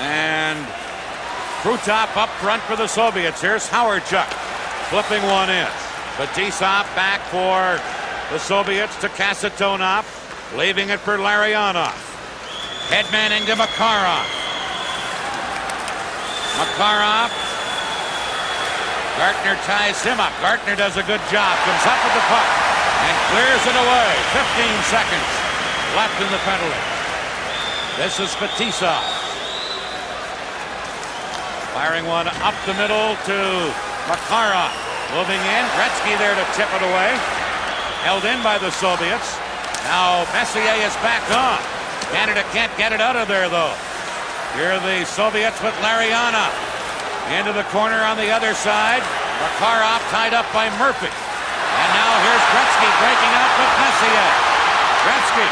and Krutov up front for the Soviets. Here's Howard Chuck flipping one in. Fetisov back for the Soviets to Kasatonov, leaving it for Larionov. Headmanning to Makarov. Makarov. Gartner ties him up. Gartner does a good job. Comes up with the puck and clears it away. 15 seconds left in the penalty. This is Fetisov. Firing one up the middle to Makarov. Moving in. Gretzky there to tip it away. Held in by the Soviets. Now Messier is back on. Canada can't get it out of there, though. Here are the Soviets with Larionov. Into the corner on the other side. Makarov tied up by Murphy. And now here's Gretzky breaking out with Messier. Gretzky.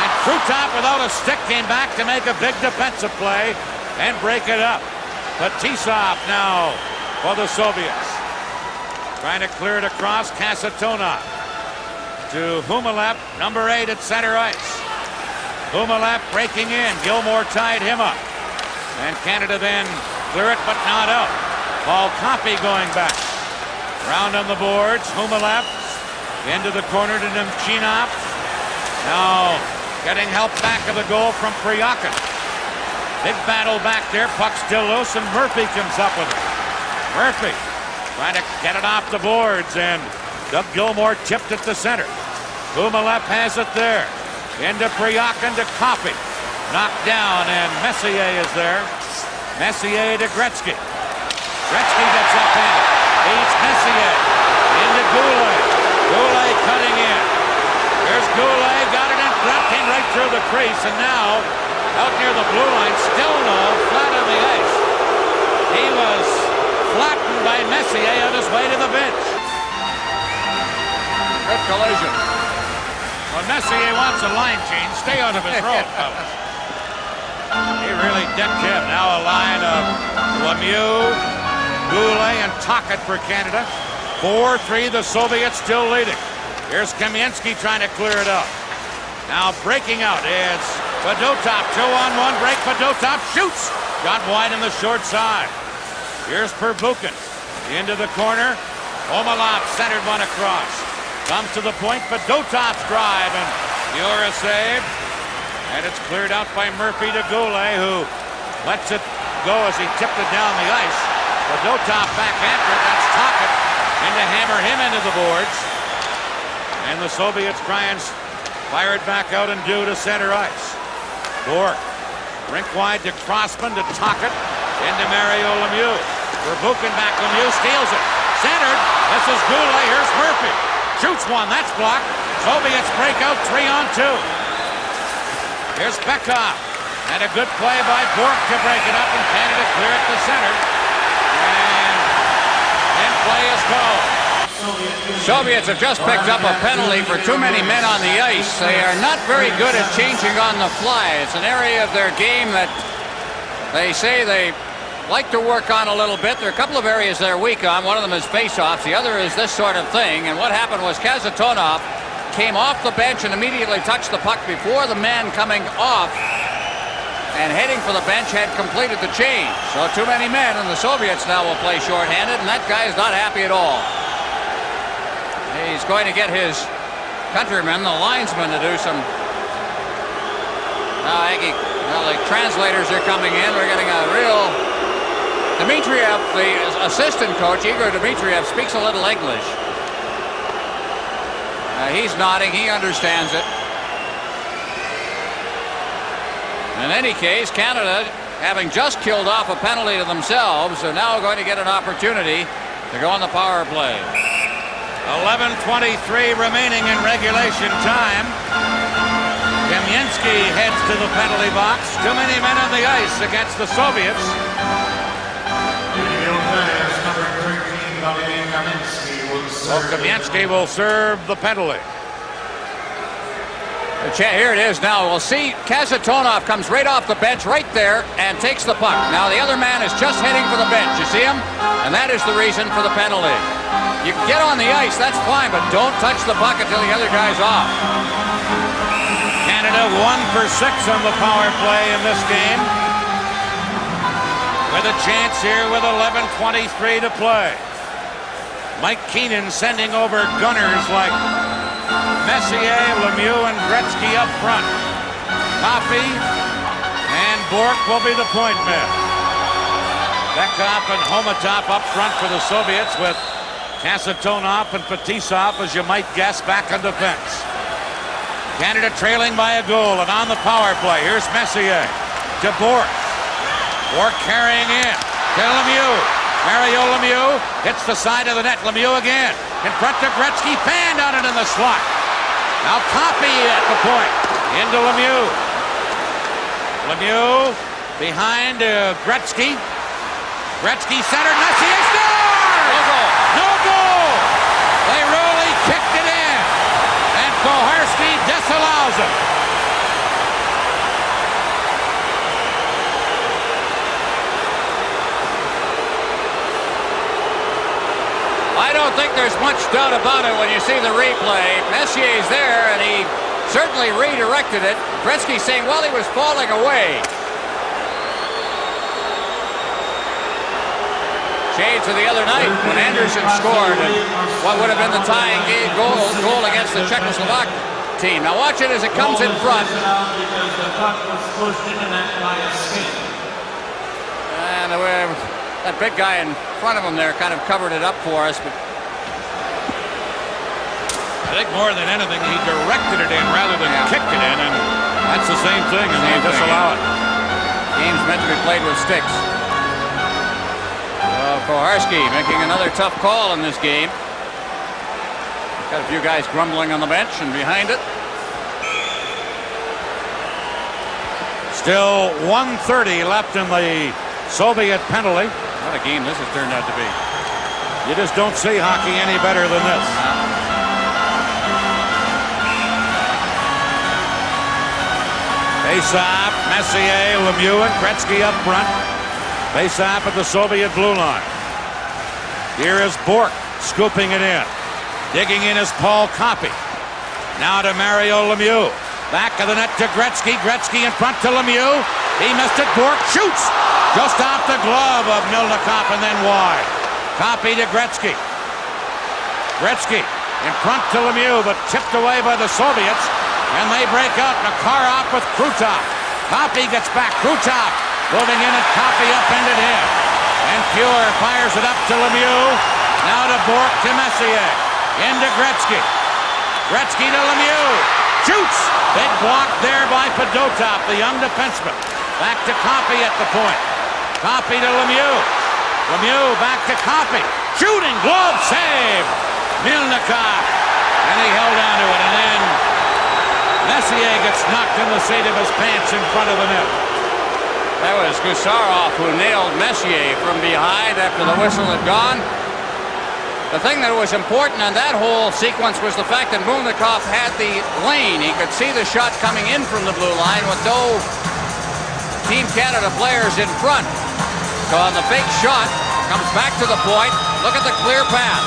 And Krutov without a stick came back to make a big defensive play and break it up. Fetisov now for the Soviets. Trying to clear it across. Kasatonov to Humelep, number 8 at center ice. Humelep breaking in. Gilmore tied him up. And Canada then clear it, but not out. Paul Coffey going back. Round on the boards. Humelep into the corner to Nemchinov. Now getting help back of the goal from Priyakin. Big battle back there. Puck still loose, and Murphy comes up with it. Murphy trying to get it off the boards, and Doug Gilmore tipped it to center. Humelep has it there. Into Priyakin to Coffey. Knocked down, and Messier is there. Messier to Gretzky. Gretzky gets up in. Beats Messier. Into Goulet. Goulet cutting in. There's Goulet. Got it in front. Came right through the crease, and now out near the blue line. Still no. Flat on the ice. He was flattened by Messier on his way to the bench. Good collision. When Messier wants a line change, stay out of his road, fellas. He really decked him. Now a line of Lemieux, Goulet, and Tocchet for Canada. 4-3, the Soviets still leading. Here's Kamensky trying to clear it up. Now breaking out is Fedotov. 2-on-1 break. Fedotov shoots. Got wide on the short side. Here's Pervukin. Into the corner. Omalov centered one across. Comes to the point. Fedotov's drive, and Ura save. And it's cleared out by Murphy to Goulet, who lets it go as he tipped it down the ice. Fedotov back after it. That's Tocchet. And to hammer him into the boards. And the Soviets try and fire it back out and due to center ice. Bork. Rink wide to Crossman to Tocchet. Into Mario Lemieux. Verbuchen back. Lemieux steals it. Centered. This is Goulet. Here's Murphy. Shoots one. That's blocked. Soviets break out 3-on-2. Here's Bekov. And a good play by Bork to break it up, and Canada clear it to center. And then play is called. Soviets have just picked up a penalty for too many men on the ice. They are not very good at changing on the fly. It's an area of their game that they say they like to work on a little bit. There are a couple of areas they're weak on. One of them is face-offs. The other is this sort of thing. And what happened was Kasatonov came off the bench and immediately touched the puck before the man coming off and heading for the bench had completed the change. So too many men, and the Soviets now will play shorthanded, and that guy is not happy at all. He's going to get his countrymen, the linesmen, to do some... the translators are coming in. We're getting a real... Dmitriev, the assistant coach, Igor Dmitriev, speaks a little English. He's nodding. He understands it. In any case, Canada, having just killed off a penalty to themselves, are now going to get an opportunity to go on the power play. 11:23 remaining in regulation time. Kamensky heads to the penalty box. Too many men on the ice against the Soviets. Kamensky will serve the penalty. Here it is now. We'll see Kasatonov comes right off the bench right there and takes the puck. Now the other man is just heading for the bench. You see him? And that is the reason for the penalty. You can get on the ice, that's fine, but don't touch the puck until the other guy's off. Canada 1 for 6 on the power play in this game. With a chance here with 11:23 to play. Mike Keenan sending over gunners like Messier, Lemieux, and Gretzky up front. Coffey and Bork will be the point men. Bekov and Homatov up front for the Soviets, with Kasatonov and Fetisov, as you might guess, back on defense. Canada trailing by a goal, and on the power play, here's Messier to Bork. Bork carrying in to Lemieux. Mario Lemieux hits the side of the net. Lemieux again. In front to Gretzky. Fanned on it in the slot. Now Coffey at the point. Into Lemieux. Lemieux behind Gretzky. Gretzky centered. Messier scores! No goal. No goal! They really kicked it in. And Koharski disallows it. I don't think there's much doubt about it when you see the replay. Messier's there, and he certainly redirected it. Gretzky saying, well, he was falling away. Shades of the other night when Anderson scored and what would have been the tying goal against the Czechoslovak team. Now watch it as it comes in front. And that big guy in front of him there kind of covered it up for us. But I think more than anything, he directed it in rather than kicked it in, and that's the same thing, and they disallow it. Game's meant to be played with sticks. Koharski making another tough call in this game. Got a few guys grumbling on the bench and behind it. Still 1:30 left in the Soviet penalty. What a game this has turned out to be. You just don't see hockey any better than this. Face-off, Messier, Lemieux, and Gretzky up front. Face-off at the Soviet blue line. Here is Bork scooping it in. Digging in is Paul Coffey. Now to Mario Lemieux. Back of the net to Gretzky. Gretzky in front to Lemieux. He missed it. Bork shoots. Just off the glove of Milnikov and then wide. Coffey to Gretzky. Gretzky in front to Lemieux, but tipped away by the Soviets. And they break up. Makarov with Krutov. Coffey gets back. Krutov moving in and Coffey upended him. And Fuhr fires it up to Lemieux. Now to Bork to Messier. Into Gretzky. Gretzky to Lemieux. Shoots. Big block there by Fedotov, the young defenseman. Back to Coffey at the point. Copy to Lemieux. Lemieux back to Copy. Shooting glove save. Milnikov. And he held on to it. And then Messier gets knocked in the seat of his pants in front of the net. That was Gusarov who nailed Messier from behind after the whistle had gone. The thing that was important in that whole sequence was the fact that Milnikov had the lane. He could see the shot coming in from the blue line with no Team Canada players in front. So on the fake shot, comes back to the point. Look at the clear path.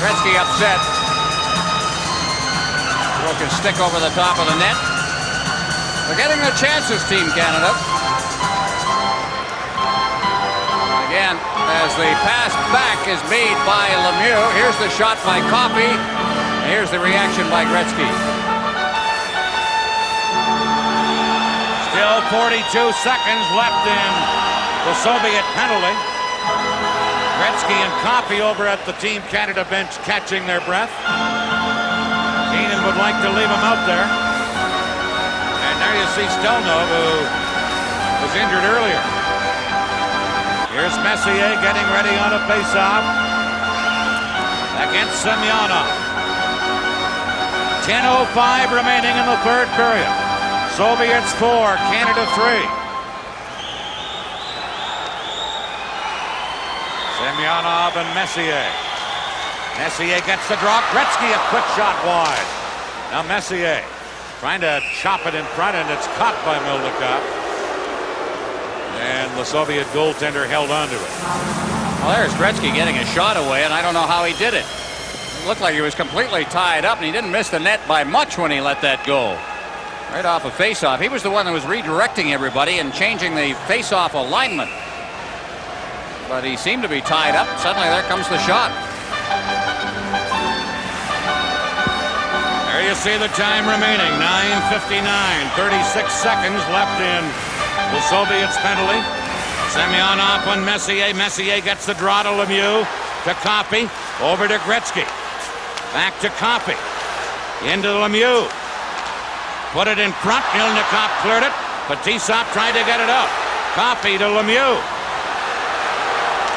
Gretzky upset. Broke his stick over the top of the net. They're getting their chances, Team Canada. Again, as the pass back is made by Lemieux. Here's the shot by Copy. And here's the reaction by Gretzky. Still 42 seconds left in the Soviet penalty. Gretzky and Copy over at the Team Canada bench catching their breath. Keenan would like to leave him out there. And there you see Stelnov, who was injured earlier. Here's Messier getting ready on a faceoff against Semyonov. 10:05 remaining in the third period. Soviets 4, Canada 3. Semyonov and Messier. Messier gets the draw. Gretzky a quick shot wide. Now Messier trying to chop it in front, and it's caught by Milnikov. And the Soviet goaltender held on to it. Well, there's Gretzky getting a shot away, and I don't know how he did it. It looked like he was completely tied up, and he didn't miss the net by much when he let that go. Right off a face-off. He was the one that was redirecting everybody and changing the face-off alignment. But he seemed to be tied up. Suddenly there comes the shot. There you see the time remaining. 9:59. 36 seconds left in the Soviets' penalty. Semyonov on Messier. Messier gets the draw to Lemieux. To Copy. Over to Gretzky. Back to Copy. Into Lemieux. Put it in front. Milnikov cleared it. Fetisov tried to get it out. Copy to Lemieux.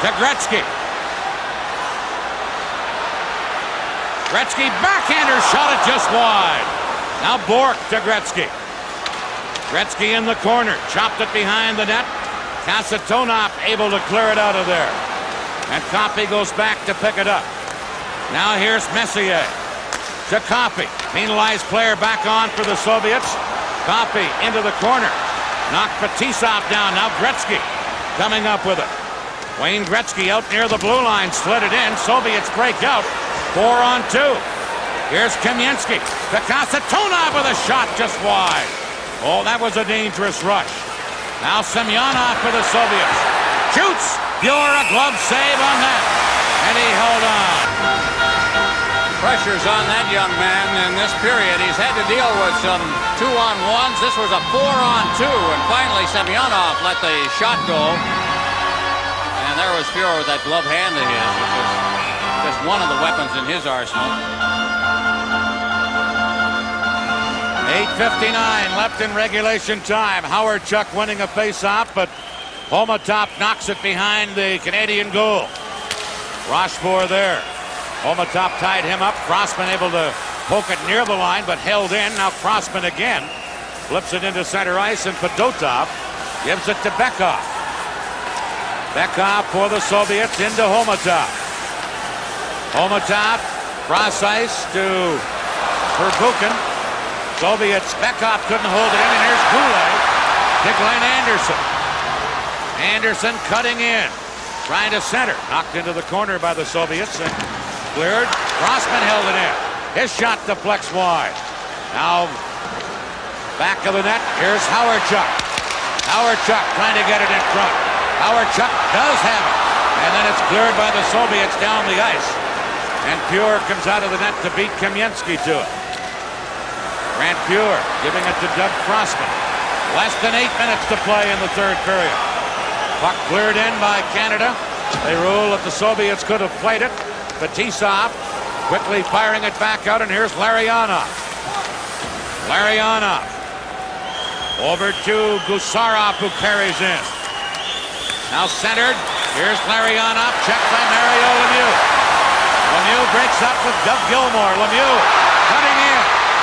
To Gretzky. Gretzky backhander shot it just wide. Now Bork to Gretzky. Gretzky in the corner. Chopped it behind the net. Kasatonov able to clear it out of there. And Copy goes back to pick it up. Now here's Messier. To Copy. Penalized player back on for the Soviets. Copy into the corner. Knocked Fetisov down. Now Gretzky coming up with it. Wayne Gretzky out near the blue line. Slid it in. Soviets break out. 4-on-2. Here's Kamensky. To Kasatonov with a shot just wide. Oh, that was a dangerous rush. Now Semyonov for the Soviets. Shoots. Pure a glove save on that. And he held on. Pressure's on that young man in this period. He's had to deal with some 2-on-1s. This was a 4-on-2. And finally Semyonov let the shot go. And there was Fuhrer with that glove hand of his, which was just one of the weapons in his arsenal. 8:59 left in regulation time. Howard Chuck winning a face-off, but Homatop knocks it behind the Canadian goal. Rochefort there. Homatop tied him up. Crossman able to poke it near the line, but held in. Now Crossman again flips it into center ice, and Fedotov gives it to Bekov. Bekov for the Soviets into Homatop. Homatop cross ice to Verbuchen. Soviets. Bekov couldn't hold it in, and here's Goulet to Glenn Anderson. Anderson cutting in, trying to center. Knocked into the corner by the Soviets and cleared. Crossman held it in. His shot deflects wide. Now back of the net. Here's Howard Chuck. Howard Chuck trying to get it in front. Howard Chuck does have it. And then it's cleared by the Soviets down the ice. And Fuhrer comes out of the net to beat Kamensky to it. Grant Fuhrer giving it to Doug Crossman. Less than 8 minutes to play in the third period. Puck cleared in by Canada. They rule that the Soviets could have played it. Fetisov quickly firing it back out, and here's Larionov. Larionov Over to Gusarov, who carries in. Now centered. Here's Larionov, checked by Mario Lemieux. Lemieux breaks up with Doug Gilmour. Lemieux cutting in.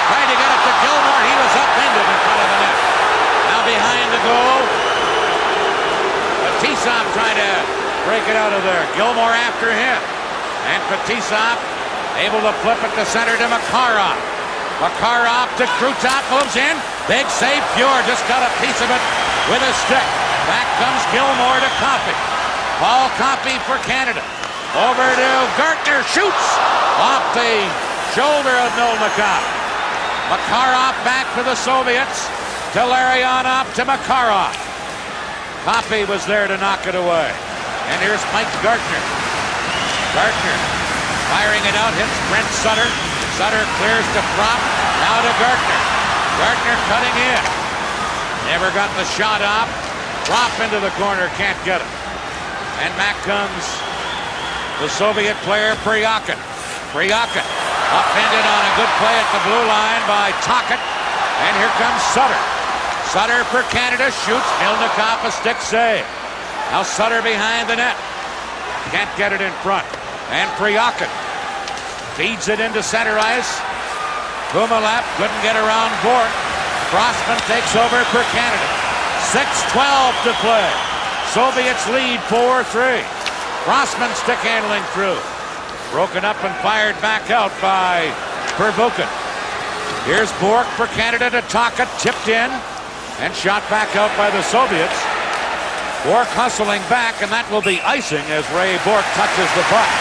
Tried to get it to Gilmour. He was upended in front of the net. Now behind the goal. Fetisov trying to break it out of there. Gilmour after him. And Fetisov able to flip it to center to Makarov. Makarov to Krutov, moves in. Big save. Fjord just got a piece of it with a stick. Back comes Gilmour to Coffey. Paul Coffey for Canada. Over to Gartner. Shoots off the shoulder of Melnikov. Makarov back for the Soviets. To Larionov to Makarov. Coffey was there to knock it away. And here's Mike Gartner. Gartner firing it out. Hits Brent Sutter. Sutter clears to Prop. Now to Gartner. Gartner cutting in. Never got the shot off. Drop into the corner. Can't get it. And back comes the Soviet player Pryakin. Pryakin upended on a good play at the blue line by Tocchet. And here comes Sutter. Sutter for Canada shoots. Melnikov a stick save. Now Sutter behind the net. Can't get it in front. And Pryakin feeds it into center ice. Kumalev couldn't get around Bork. Crossman takes over for Canada. 6:12 to play. Soviets lead 4-3. Crossman stick handling through. Broken up and fired back out by Pervukin. Here's Bork for Canada to Tocchet. Tipped in and shot back out by the Soviets. Bork hustling back, and that will be icing as Ray Bork touches the puck.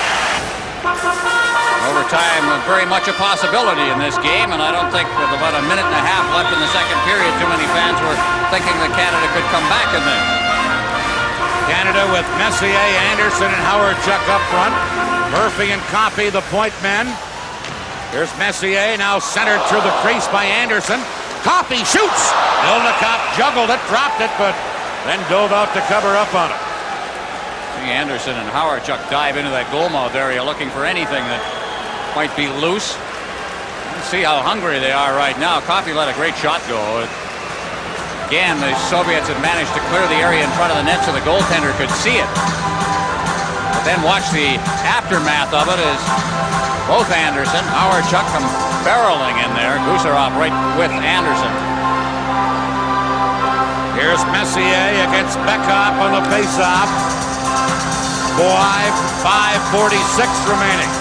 Overtime very much a possibility in this game, and I don't think with about a minute and a half left in the second period, too many fans were thinking that Canada could come back in there. Canada with Messier, Anderson, and Howard Chuck up front. Murphy and Coffey, the point men. Here's Messier, now centered through the crease by Anderson. Coffey shoots! Melnikov juggled it, dropped it, but then dove out to cover up on it. See Anderson and Howard Chuck dive into that goalmouth area looking for anything that might be loose. Let's see how hungry they are right now. Coffey let a great shot go. Again, the Soviets had managed to clear the area in front of the net so the goaltender could see it. But then watch the aftermath of it as both Anderson, Howard Chuck come barreling in there. Gusarov right with Anderson. Here's Messier against Bekov on the faceoff. 5:46 remaining.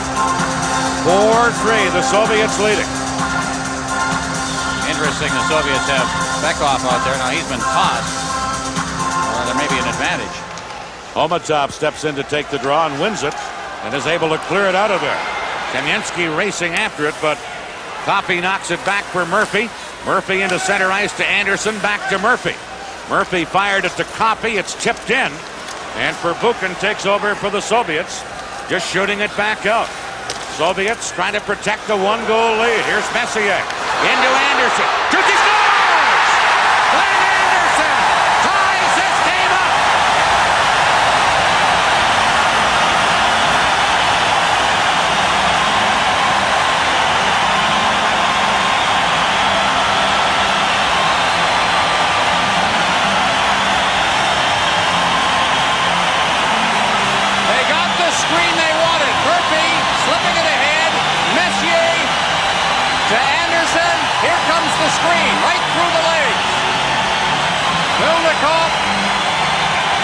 4-3, the Soviets leading. Interesting, the Soviets have Bekov out there. Now he's been tossed. Well, there may be an advantage. Omatov steps in to take the draw and wins it and is able to clear it out of there. Kamensky racing after it, but Coffey knocks it back for Murphy. Murphy into center ice to Anderson, back to Murphy. Murphy fired it to Coffey. It's tipped in. And Pervukin takes over for the Soviets, just shooting it back out. Soviets trying to protect the one-goal lead. Here's Messier into Anderson. Shoots, he scores! Glenn Anderson ties this game up. They got the screen they wanted. Murphy slipping it ahead. Messier to Anderson. Here comes the screen right through the legs. Melnikov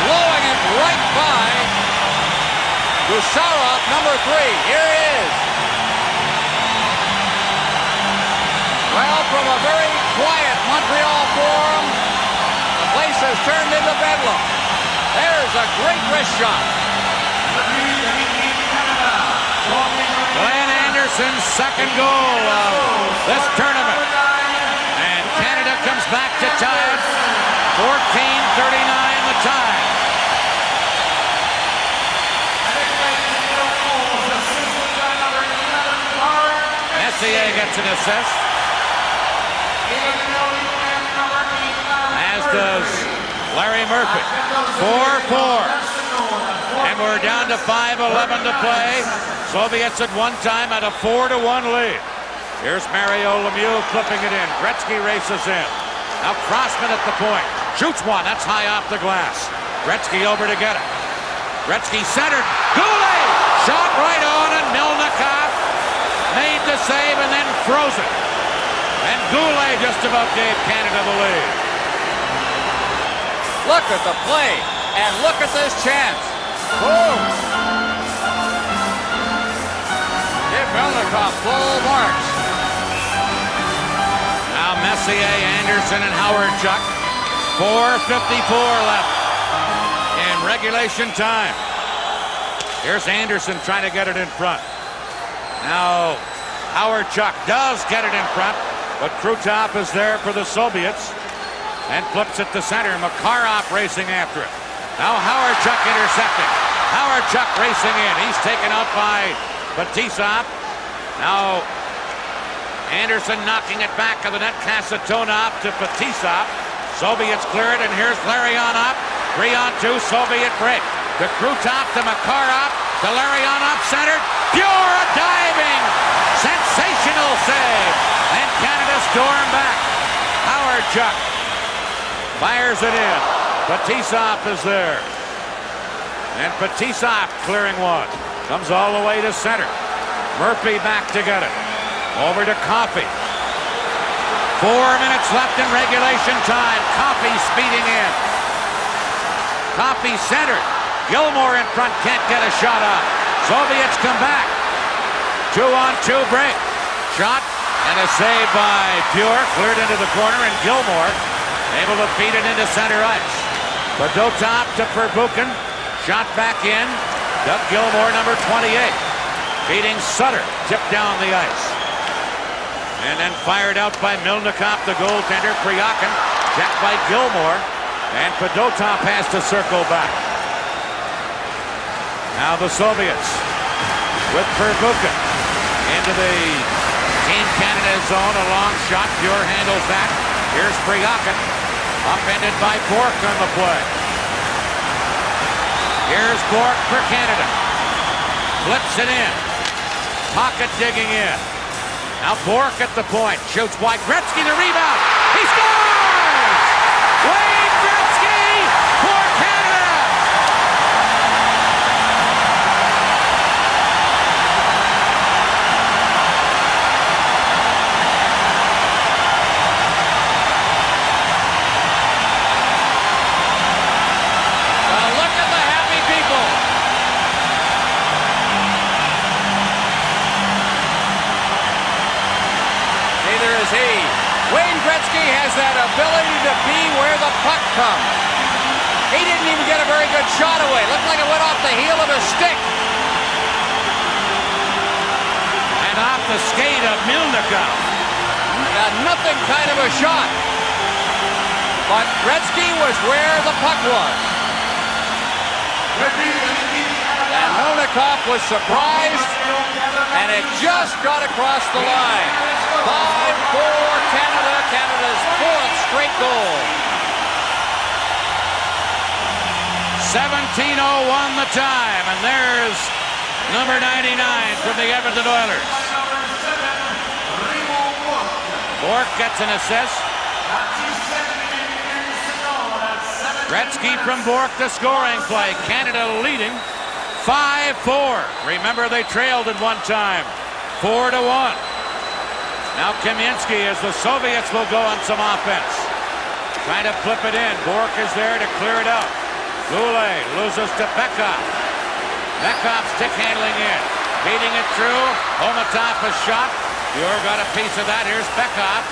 blowing it right by Gusarov, number 3. Here he is. Well, from a very quiet Montreal Forum, the place has turned into bedlam. There's a great wrist shot. Glenn Anderson's second goal of this tournament. And Canada comes back to tie it. 14:39 the time. Messier gets an assist. As does Larry Murphy. 4-4. And we're down to 5:11 to play. Soviets at one time had a 4-1 lead. Here's Mario Lemieux flipping it in. Gretzky races in. Now Crossman at the point. Shoots one. That's high off the glass. Gretzky over to get it. Gretzky centered. Goulet! Shot right on, and Milnikov made the save and then froze it. And Goulet just about gave Canada the lead. Look at the play, and look at this chance. Boom! Give Milnikov full marks. Now Messier, Anderson, and Howard Chuck. 4:54 left in regulation time. Here's Anderson trying to get it in front. Now Howard Chuck does get it in front, but Krutov is there for the Soviets and flips it to center. Makarov racing after it. Now Howard Chuck intercepting. Howard Chuck racing in. He's taken out by Fetisov. Now Anderson knocking it back of the net. Kasatonov to Fetisov. Soviets clear it, and here's Larionov. 3-on-2, Soviet break. To Krutov, to Makarov, to Larionov, centered. Pure diving! Sensational save! And Canada storm back. Howard Chuck fires it in. Fetisov is there. And Fetisov clearing one. Comes all the way to center. Murphy back to get it. Over to Coffey. 4 minutes left in regulation time. Coffey speeding in. Coffey centered. Gilmore in front, can't get a shot off. Soviets come back. 2-on-2 break. Shot and a save by Pure. Cleared into the corner, and Gilmore able to feed it into center ice. Fedotov to Perbukin. Shot back in. Doug Gilmore, number 28. Feeding Sutter. Tipped down the ice. And then fired out by Milnikov, the goaltender. Priakin. Checked by Gilmore. And Fedotov has to circle back. Now the Soviets with Perbukin into the Team Canada zone. A long shot. Pure handles that. Here's Priakin. Upended by Bourque on the play. Here's Bourque for Canada. Flips it in. Pocket digging in. Now Bourque at the point. Shoots wide. Gretzky the rebound. He scores! Wayne Gretzky for Canada! Well, look at the happy people. Neither is he. Wayne Gretzky has that ability to be where the puck comes. He didn't even get a very good shot away. Looked like it went off the heel of a stick. And off the skate of Milnikov. Nothing kind of a shot. But Gretzky was where the puck was. And Milnikov was surprised, and it just got across the line. 5-4 Canada, Canada's 4th straight goal. 17:01 the time, and there's number 99 from the Edmonton Oilers. Bourque gets an assist. Gretzky from Bourque, the scoring play. Canada leading 5-4. Remember, they trailed at one time 4-1. Now Kamensky, as the Soviets will go on some offense. Trying to flip it in. Bourque is there to clear it out. Goulet loses to Bekov. Bekov stick handling in. Beating it through. Homatov a shot. Pure got a piece of that. Here's Bekov.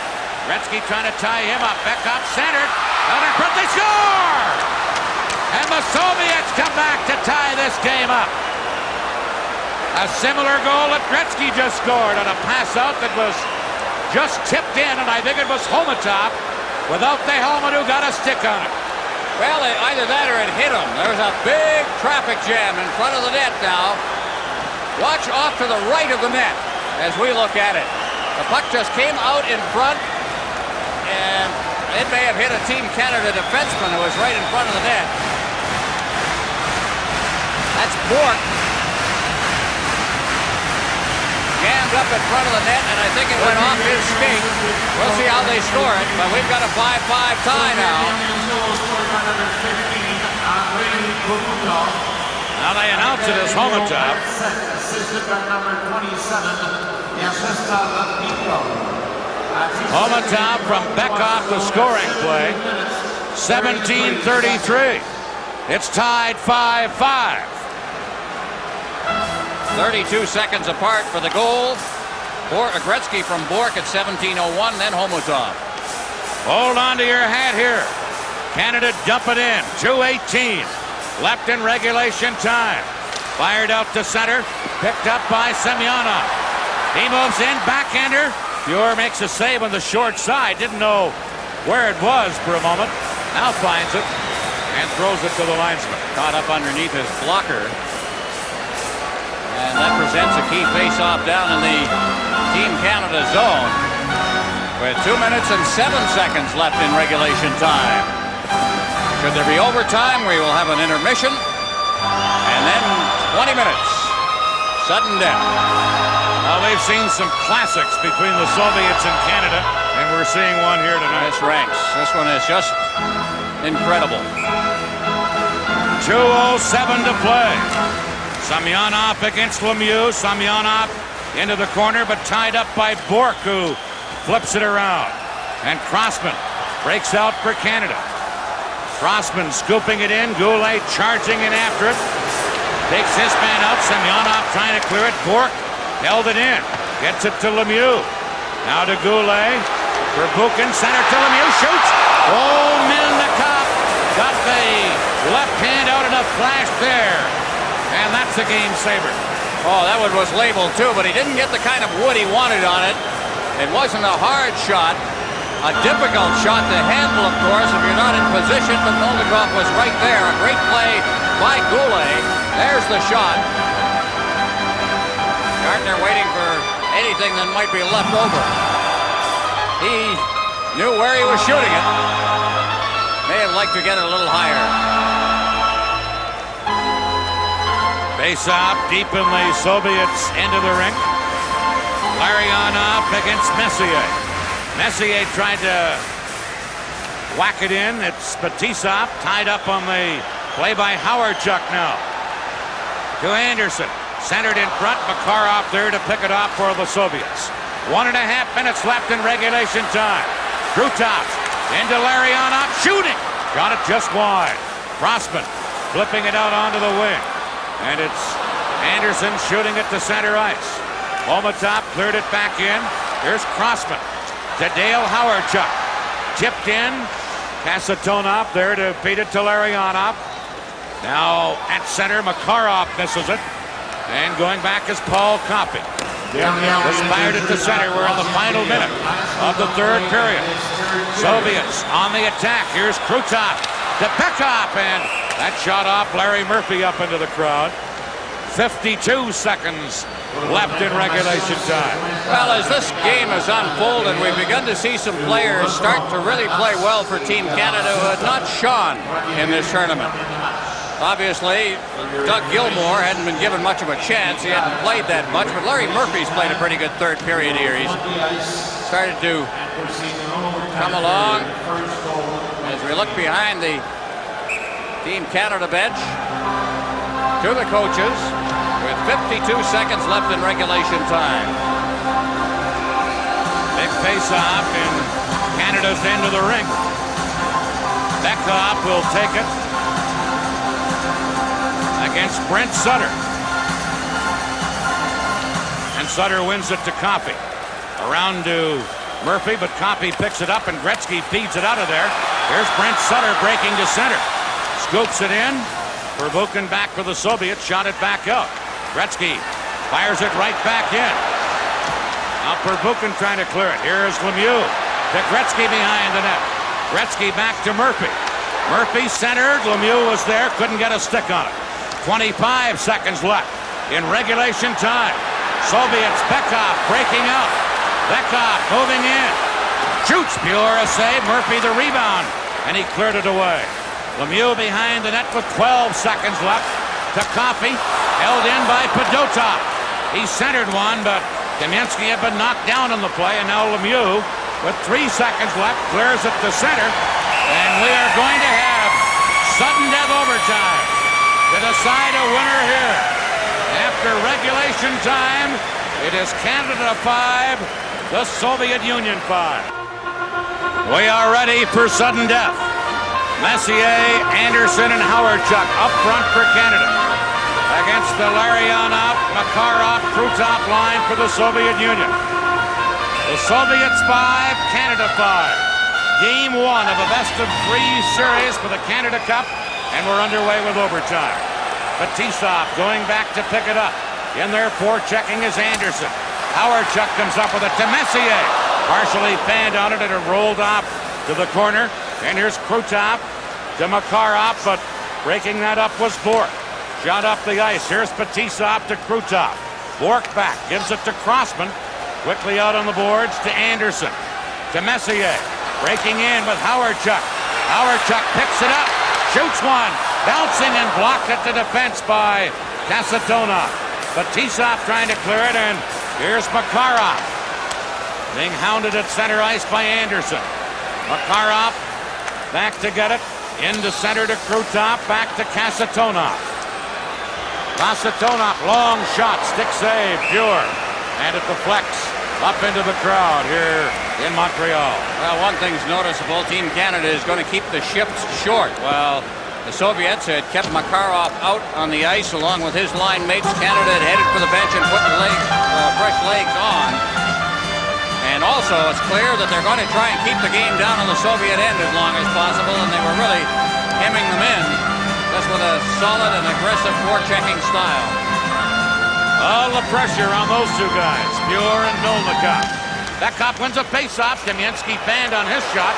Gretzky trying to tie him up. Bekov centered. Out in front, they score! And the Soviets come back to tie this game up. A similar goal that Gretzky just scored on a pass out that was just tipped in, and I think it was Homatov without the helmet who got a stick on it. Well, either that or it hit him. There's a big traffic jam in front of the net now. Watch off to the right of the net as we look at it. The puck just came out in front, and it may have hit a Team Canada defenseman who was right in front of the net. That's Bourque. Jam back up in front of the net, and I think it went off his skate. We'll see how they score it, but we've got a 5-5 tie now. Now they announce it as Homotop. Assisted by number 27, the assistant Homotop from Beckhoff, the scoring play. 17:33. It's tied 5-5. 32 seconds apart for the goal. Gretzky from Bork at 17:01, then Homotop. Hold on to your hat here. Canada dump it in. 2:18 left in regulation time. Fired out to center. Picked up by Semyonov. He moves in. Backhander. Fuhr makes a save on the short side. Didn't know where it was for a moment. Now finds it and throws it to the linesman. Caught up underneath his blocker. And that presents a key face-off down in the Team Canada zone with 2 minutes and 7 seconds left in regulation time. Should there be overtime, we will have an intermission. And then 20 minutes. Sudden death. Well, we've seen some classics between the Soviets and Canada, and we're seeing one here tonight. This ranks. This one is just incredible. 2:07 to play. Semyonov against Lemieux. Semyonov into the corner, but tied up by Bork, who flips it around. And Crossman breaks out for Canada. Crossman scooping it in. Goulet charging in after it. Takes his man out. Semyonov trying to clear it. Bork held it in. Gets it to Lemieux. Now to Goulet. For Buchan. Center to Lemieux. Shoots. Oh, Melnikov got the left hand out in a flash there. And that's a game saver. Oh, that one was labeled too, but he didn't get the kind of wood he wanted on it. It wasn't a hard shot. A difficult shot to handle, of course, if you're not in position, but Melnikov was right there. A great play by Goulet. There's the shot. Gardner waiting for anything that might be left over. He knew where he was shooting it. May have liked to get it a little higher. Face-off deep in the Soviets' end of the rink. Larionov against Messier. Messier tried to whack it in. It's Fetisov tied up on the play by Howardchuk now. To Anderson. Centered in front. Makarov there to pick it off for the Soviets. 1.5 minutes left in regulation time. Krutov into Larionov. Shooting. Got it just wide. Crossman flipping it out onto the wing. And it's Anderson shooting it to center ice. Homotop cleared it back in. Here's Crossman to Dale Howardchuk. Tipped in. Kasatonov there to feed it to Larionov. Now at center, Makarov misses it. And going back is Paul Coffey. Just fired it to center. We're in the final minute of the third period. Soviets on the attack. Here's Krutov to Beckhoff, and that shot off Larry Murphy up into the crowd. 52 seconds left in regulation time. Well, as this game has unfolded, we've begun to see some players start to really play well for Team Canada who had not shone in this tournament. Obviously, Doug Gilmour hadn't been given much of a chance. He hadn't played that much, but Larry Murphy's played a pretty good third period here. He's started to come along. As we look behind the Team Canada bench to the coaches with 52 seconds left in regulation time. Big face-off in Canada's end of the rink. Beckhoff will take it against Brent Sutter. And Sutter wins it to Coffey. Around to Murphy, but Coffey picks it up and Gretzky feeds it out of there. Here's Brent Sutter breaking to center. Scoops it in. Verbuchen back for the Soviets. Shot it back out. Gretzky fires it right back in. Now Verbuchen trying to clear it. Here's Lemieux to Gretzky behind the net. Gretzky back to Murphy. Murphy centered. Lemieux was there. Couldn't get a stick on it. 25 seconds left in regulation time. Soviets, Beckhoff breaking out. Beckhoff moving in. Shoots. Fuhr a save. Murphy the rebound. And he cleared it away. Lemieux behind the net with 12 seconds left. To Coffey. Held in by Fedotov. He centered one, but Kamensky had been knocked down on the play, and now Lemieux, with 3 seconds left, clears it to center. And we are going to have sudden death overtime to decide a winner here. After regulation time, it is Canada 5, the Soviet Union 5. We are ready for sudden death. Messier, Anderson, and Howardchuk up front for Canada. Against the Larionov, Makarov, Krutov line for the Soviet Union. The Soviets 5, Canada 5. Game 1 of a best-of-3 series for the Canada Cup, and we're underway with overtime. Fetisov going back to pick it up. In there, forechecking is Anderson. Howardchuk comes up with it to Messier. Partially fanned on it, and it rolled off to the corner. And here's Krutov to Makarov, but breaking that up was Bork. Shot up the ice. Here's Fetisov to Krutov. Bork back, gives it to Crossman. Quickly out on the boards to Anderson. To Messier. Breaking in with Howardchuk. Howardchuk picks it up. Shoots one. Bouncing and blocked at the defense by Kasatonov. Fetisov trying to clear it, and here's Makarov. Being hounded at center ice by Anderson. Makarov back to get it. Into center to Krutov. Back to Kasatonov. Kasatonov, long shot, stick save, pure. And it deflects up into the crowd here in Montreal. Well, one thing's noticeable. Team Canada is going to keep the shifts short. While the Soviets had kept Makarov out on the ice along with his line mates. Canada had headed for the bench and put fresh legs on. And also, it's clear that they're going to try and keep the game down on the Soviet end as long as possible, and they were really hemming them in. Just with a solid and aggressive forechecking style. All the pressure on those two guys, Pure and Milnikov. Bekov wins a faceoff. Kamensky banned on his shot.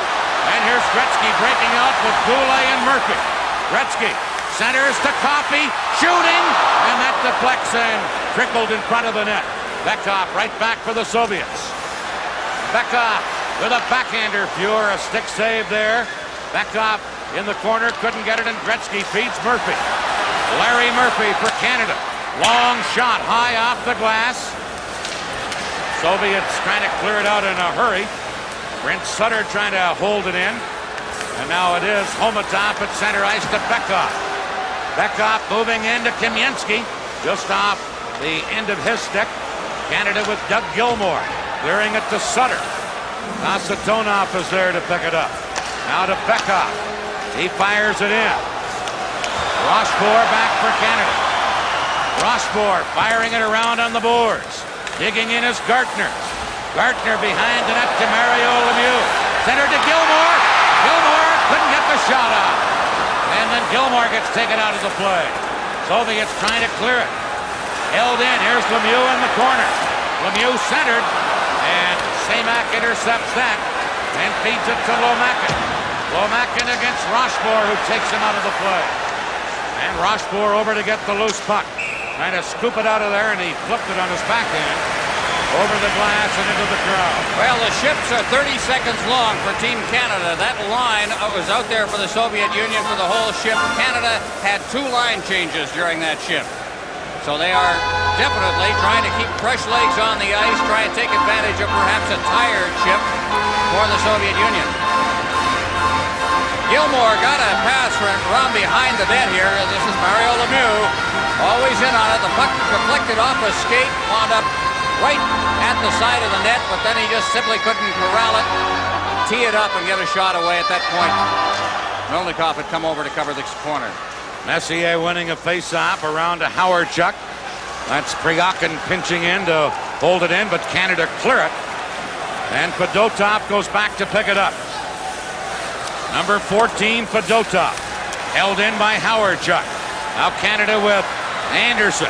And here's Gretzky breaking out with Goulet and Murphy. Gretzky centers to Coffey, shooting, and that deflects and trickled in front of the net. Bekov right back for the Soviets. Bekov with a backhander. Pure, a stick save there. Bekov in the corner, couldn't get it, and Gretzky feeds Murphy. Larry Murphy for Canada. Long shot, high off the glass. Soviets trying to clear it out in a hurry. Brent Sutter trying to hold it in. And now it is Homatov at center ice to Bekov. Bekov moving into Kamensky. Just off the end of his stick. Canada with Doug Gilmour. Clearing it to Sutter. Kasatonov is there to pick it up. Now to Bekov. He fires it in. Rochefort back for Canada. Rochefort firing it around on the boards. Digging in is Gartner. Gartner behind the net to Mario Lemieux. Center to Gilmour. Gilmour couldn't get the shot off. And then Gilmour gets taken out of the play. Soviets trying to clear it. Held in. Here's Lemieux in the corner. Lemieux centered. And Semak intercepts that and feeds it to Lomakin. Lomakin against Rochefort, who takes him out of the play. And Rochefort over to get the loose puck. Trying to scoop it out of there, and he flipped it on his backhand over the glass and into the crowd. Well, the shifts are 30 seconds long for Team Canada. That line was out there for the Soviet Union for the whole shift. Canada had 2 line changes during that shift. So they are definitely trying to keep fresh legs on the ice, try and take advantage of perhaps a tired shift for the Soviet Union. Gilmour got a pass from behind the net here. This is Mario Lemieux, always in on it. The puck deflected off a skate, wound up right at the side of the net, but then he just simply couldn't corral it, tee it up, and get a shot away at that point. Milnikov had come over to cover the corner. Messier winning a face-off around to Howardchuk. That's Priyakin pinching in to hold it in, but Canada clear it. And Fedotov goes back to pick it up. Number 14, Fedotov. Held in by Howardchuk. Now Canada with Anderson.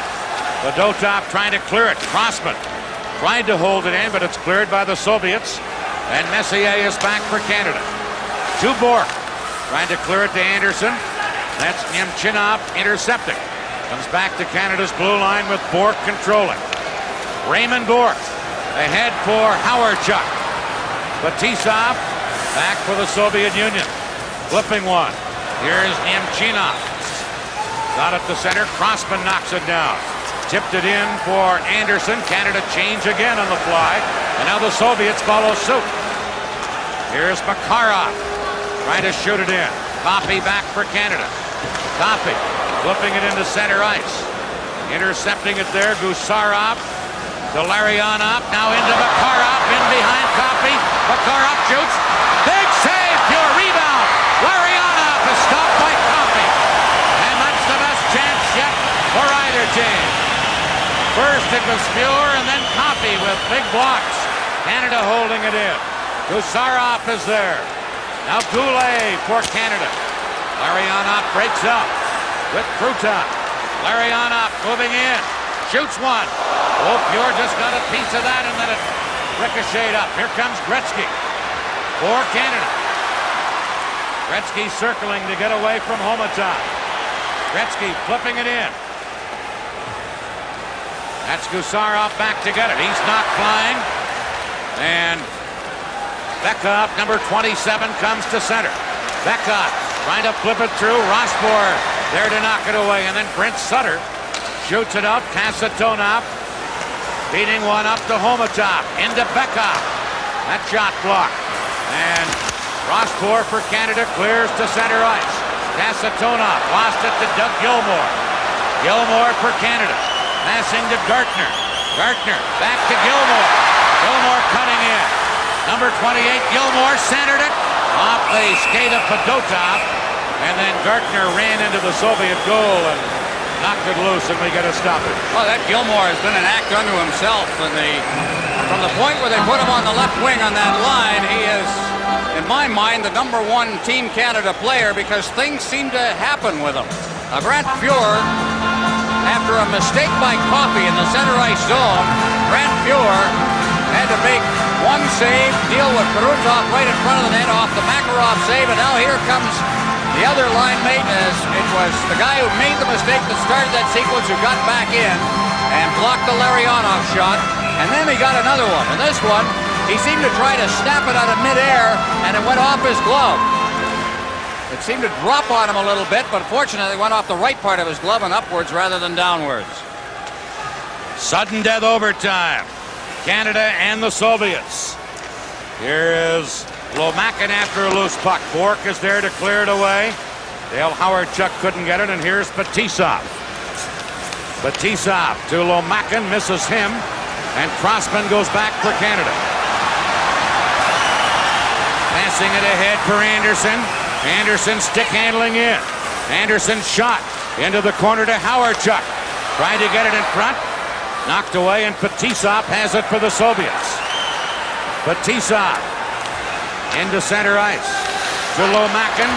Fedotov trying to clear it. Crossman tried to hold it in, but it's cleared by the Soviets. And Messier is back for Canada. To Bork. Trying to clear it to Anderson. That's Nemchinov intercepting. Comes back to Canada's blue line with Bork controlling. Raymond Bork ahead for Howardchuk. Fetisov back for the Soviet Union. Flipping one. Here's Nemchinov. Got it to center. Crossman knocks it down. tipped it in for Anderson. Canada change again on the fly, and now the Soviets follow suit. Here's Makarov trying to shoot it in. Coffey back for Canada. Coffey flipping it into center ice. Intercepting it there, Gusarov to Larionov, now into Makarov, in behind Coffey. Makarov shoots. Big save, pure rebound. Larionov is stopped by Coffey. And that's the best chance yet for either team. First it was Pure and then Coffey with big blocks. Canada holding it in. Gusarov is there. Now Goulet for Canada. Larionov breaks up with Kruta. Larionov moving in. Shoots one. Oh, Pure just got a piece of that and then it ricocheted up. Here comes Gretzky for Canada. Gretzky circling to get away from Homatov. Gretzky flipping it in. That's Gusarov back to get it. He's not flying. And Bekov, number 27, comes to center. Bekov trying to flip it through. Rossbohr there to knock it away. And then Brent Sutter shoots it out. Kasatonov beating one up to Homatov. Into Bekov. That shot blocked. And Rossbohr for Canada clears to center ice. Kasatonov lost it to Doug Gilmour. Gilmour for Canada. Passing to Gartner. Gartner back to Gilmour. Gilmour cutting in. Number 28, Gilmour centered it off the skate of Fedotov. And then Gartner ran into the Soviet goal and knocked it loose, and we got to stop it. Well, that Gilmour has been an act unto himself. From the point where they put him on the left wing on that line, he is, in my mind, the #1 Team Canada player because things seem to happen with him. Grant Pure, after a mistake by Coffey in the center ice zone, Grant Pure had to make one save, deal with Krutov right in front of the net off the Makarov save, and now here comes the other line mate, as it was the guy who made the mistake that started that sequence who got back in and blocked the Larionov shot, and then he got another one. And this one, he seemed to try to snap it out of midair, and it went off his glove. It seemed to drop on him a little bit, but fortunately it went off the right part of his glove and upwards rather than downwards. Sudden death overtime. Canada and the Soviets. Here is Lomakin after a loose puck. Bork is there to clear it away. Dale Howard-Chuck couldn't get it, and here's Fetisov. Fetisov to Lomakin, misses him, and Crossman goes back for Canada. Passing it ahead for Anderson. Anderson stick handling in. Anderson shot into the corner to Howard-Chuck. Trying to get it in front. Knocked away, and Fetisov has it for the Soviets. Fetisov into center ice to Lomakin.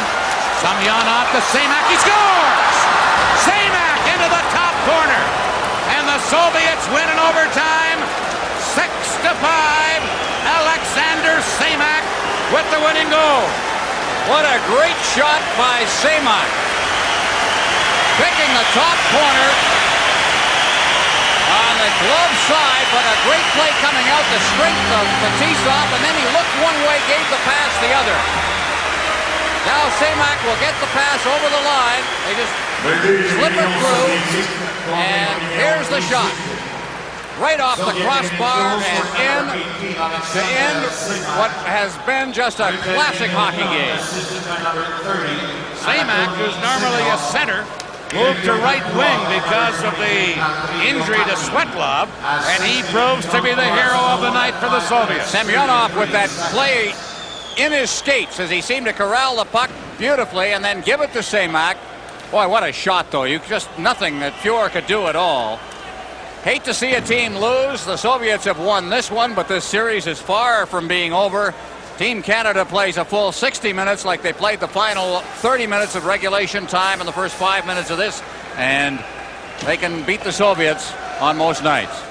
Samyonov to Semak. He scores! Semak into the top corner. And the Soviets win in overtime. 6-5. Alexander Semak with the winning goal. What a great shot by Semak. Picking the top corner on the glove side, but a great play coming out, the strength of Fetisov, and then he looked one way, gave the pass the other. Now Semak will get the pass over the line. They just slip it through, and here's the shot. Right off the crossbar and in to end what has been just a classic hockey game. Semak, who's normally a center, moved to right wing because of the injury to Svetlov, and he proves to be the hero of the night for the Soviets. Semyonov with that play in his skates as he seemed to corral the puck beautifully and then give it to Semak. Boy, what a shot, though. Just nothing that Pure could do at all. Hate to see a team lose. The Soviets have won this one, but this series is far from being over. Team Canada plays a full 60 minutes like they played the final 30 minutes of regulation time in the first 5 minutes of this, and they can beat the Soviets on most nights.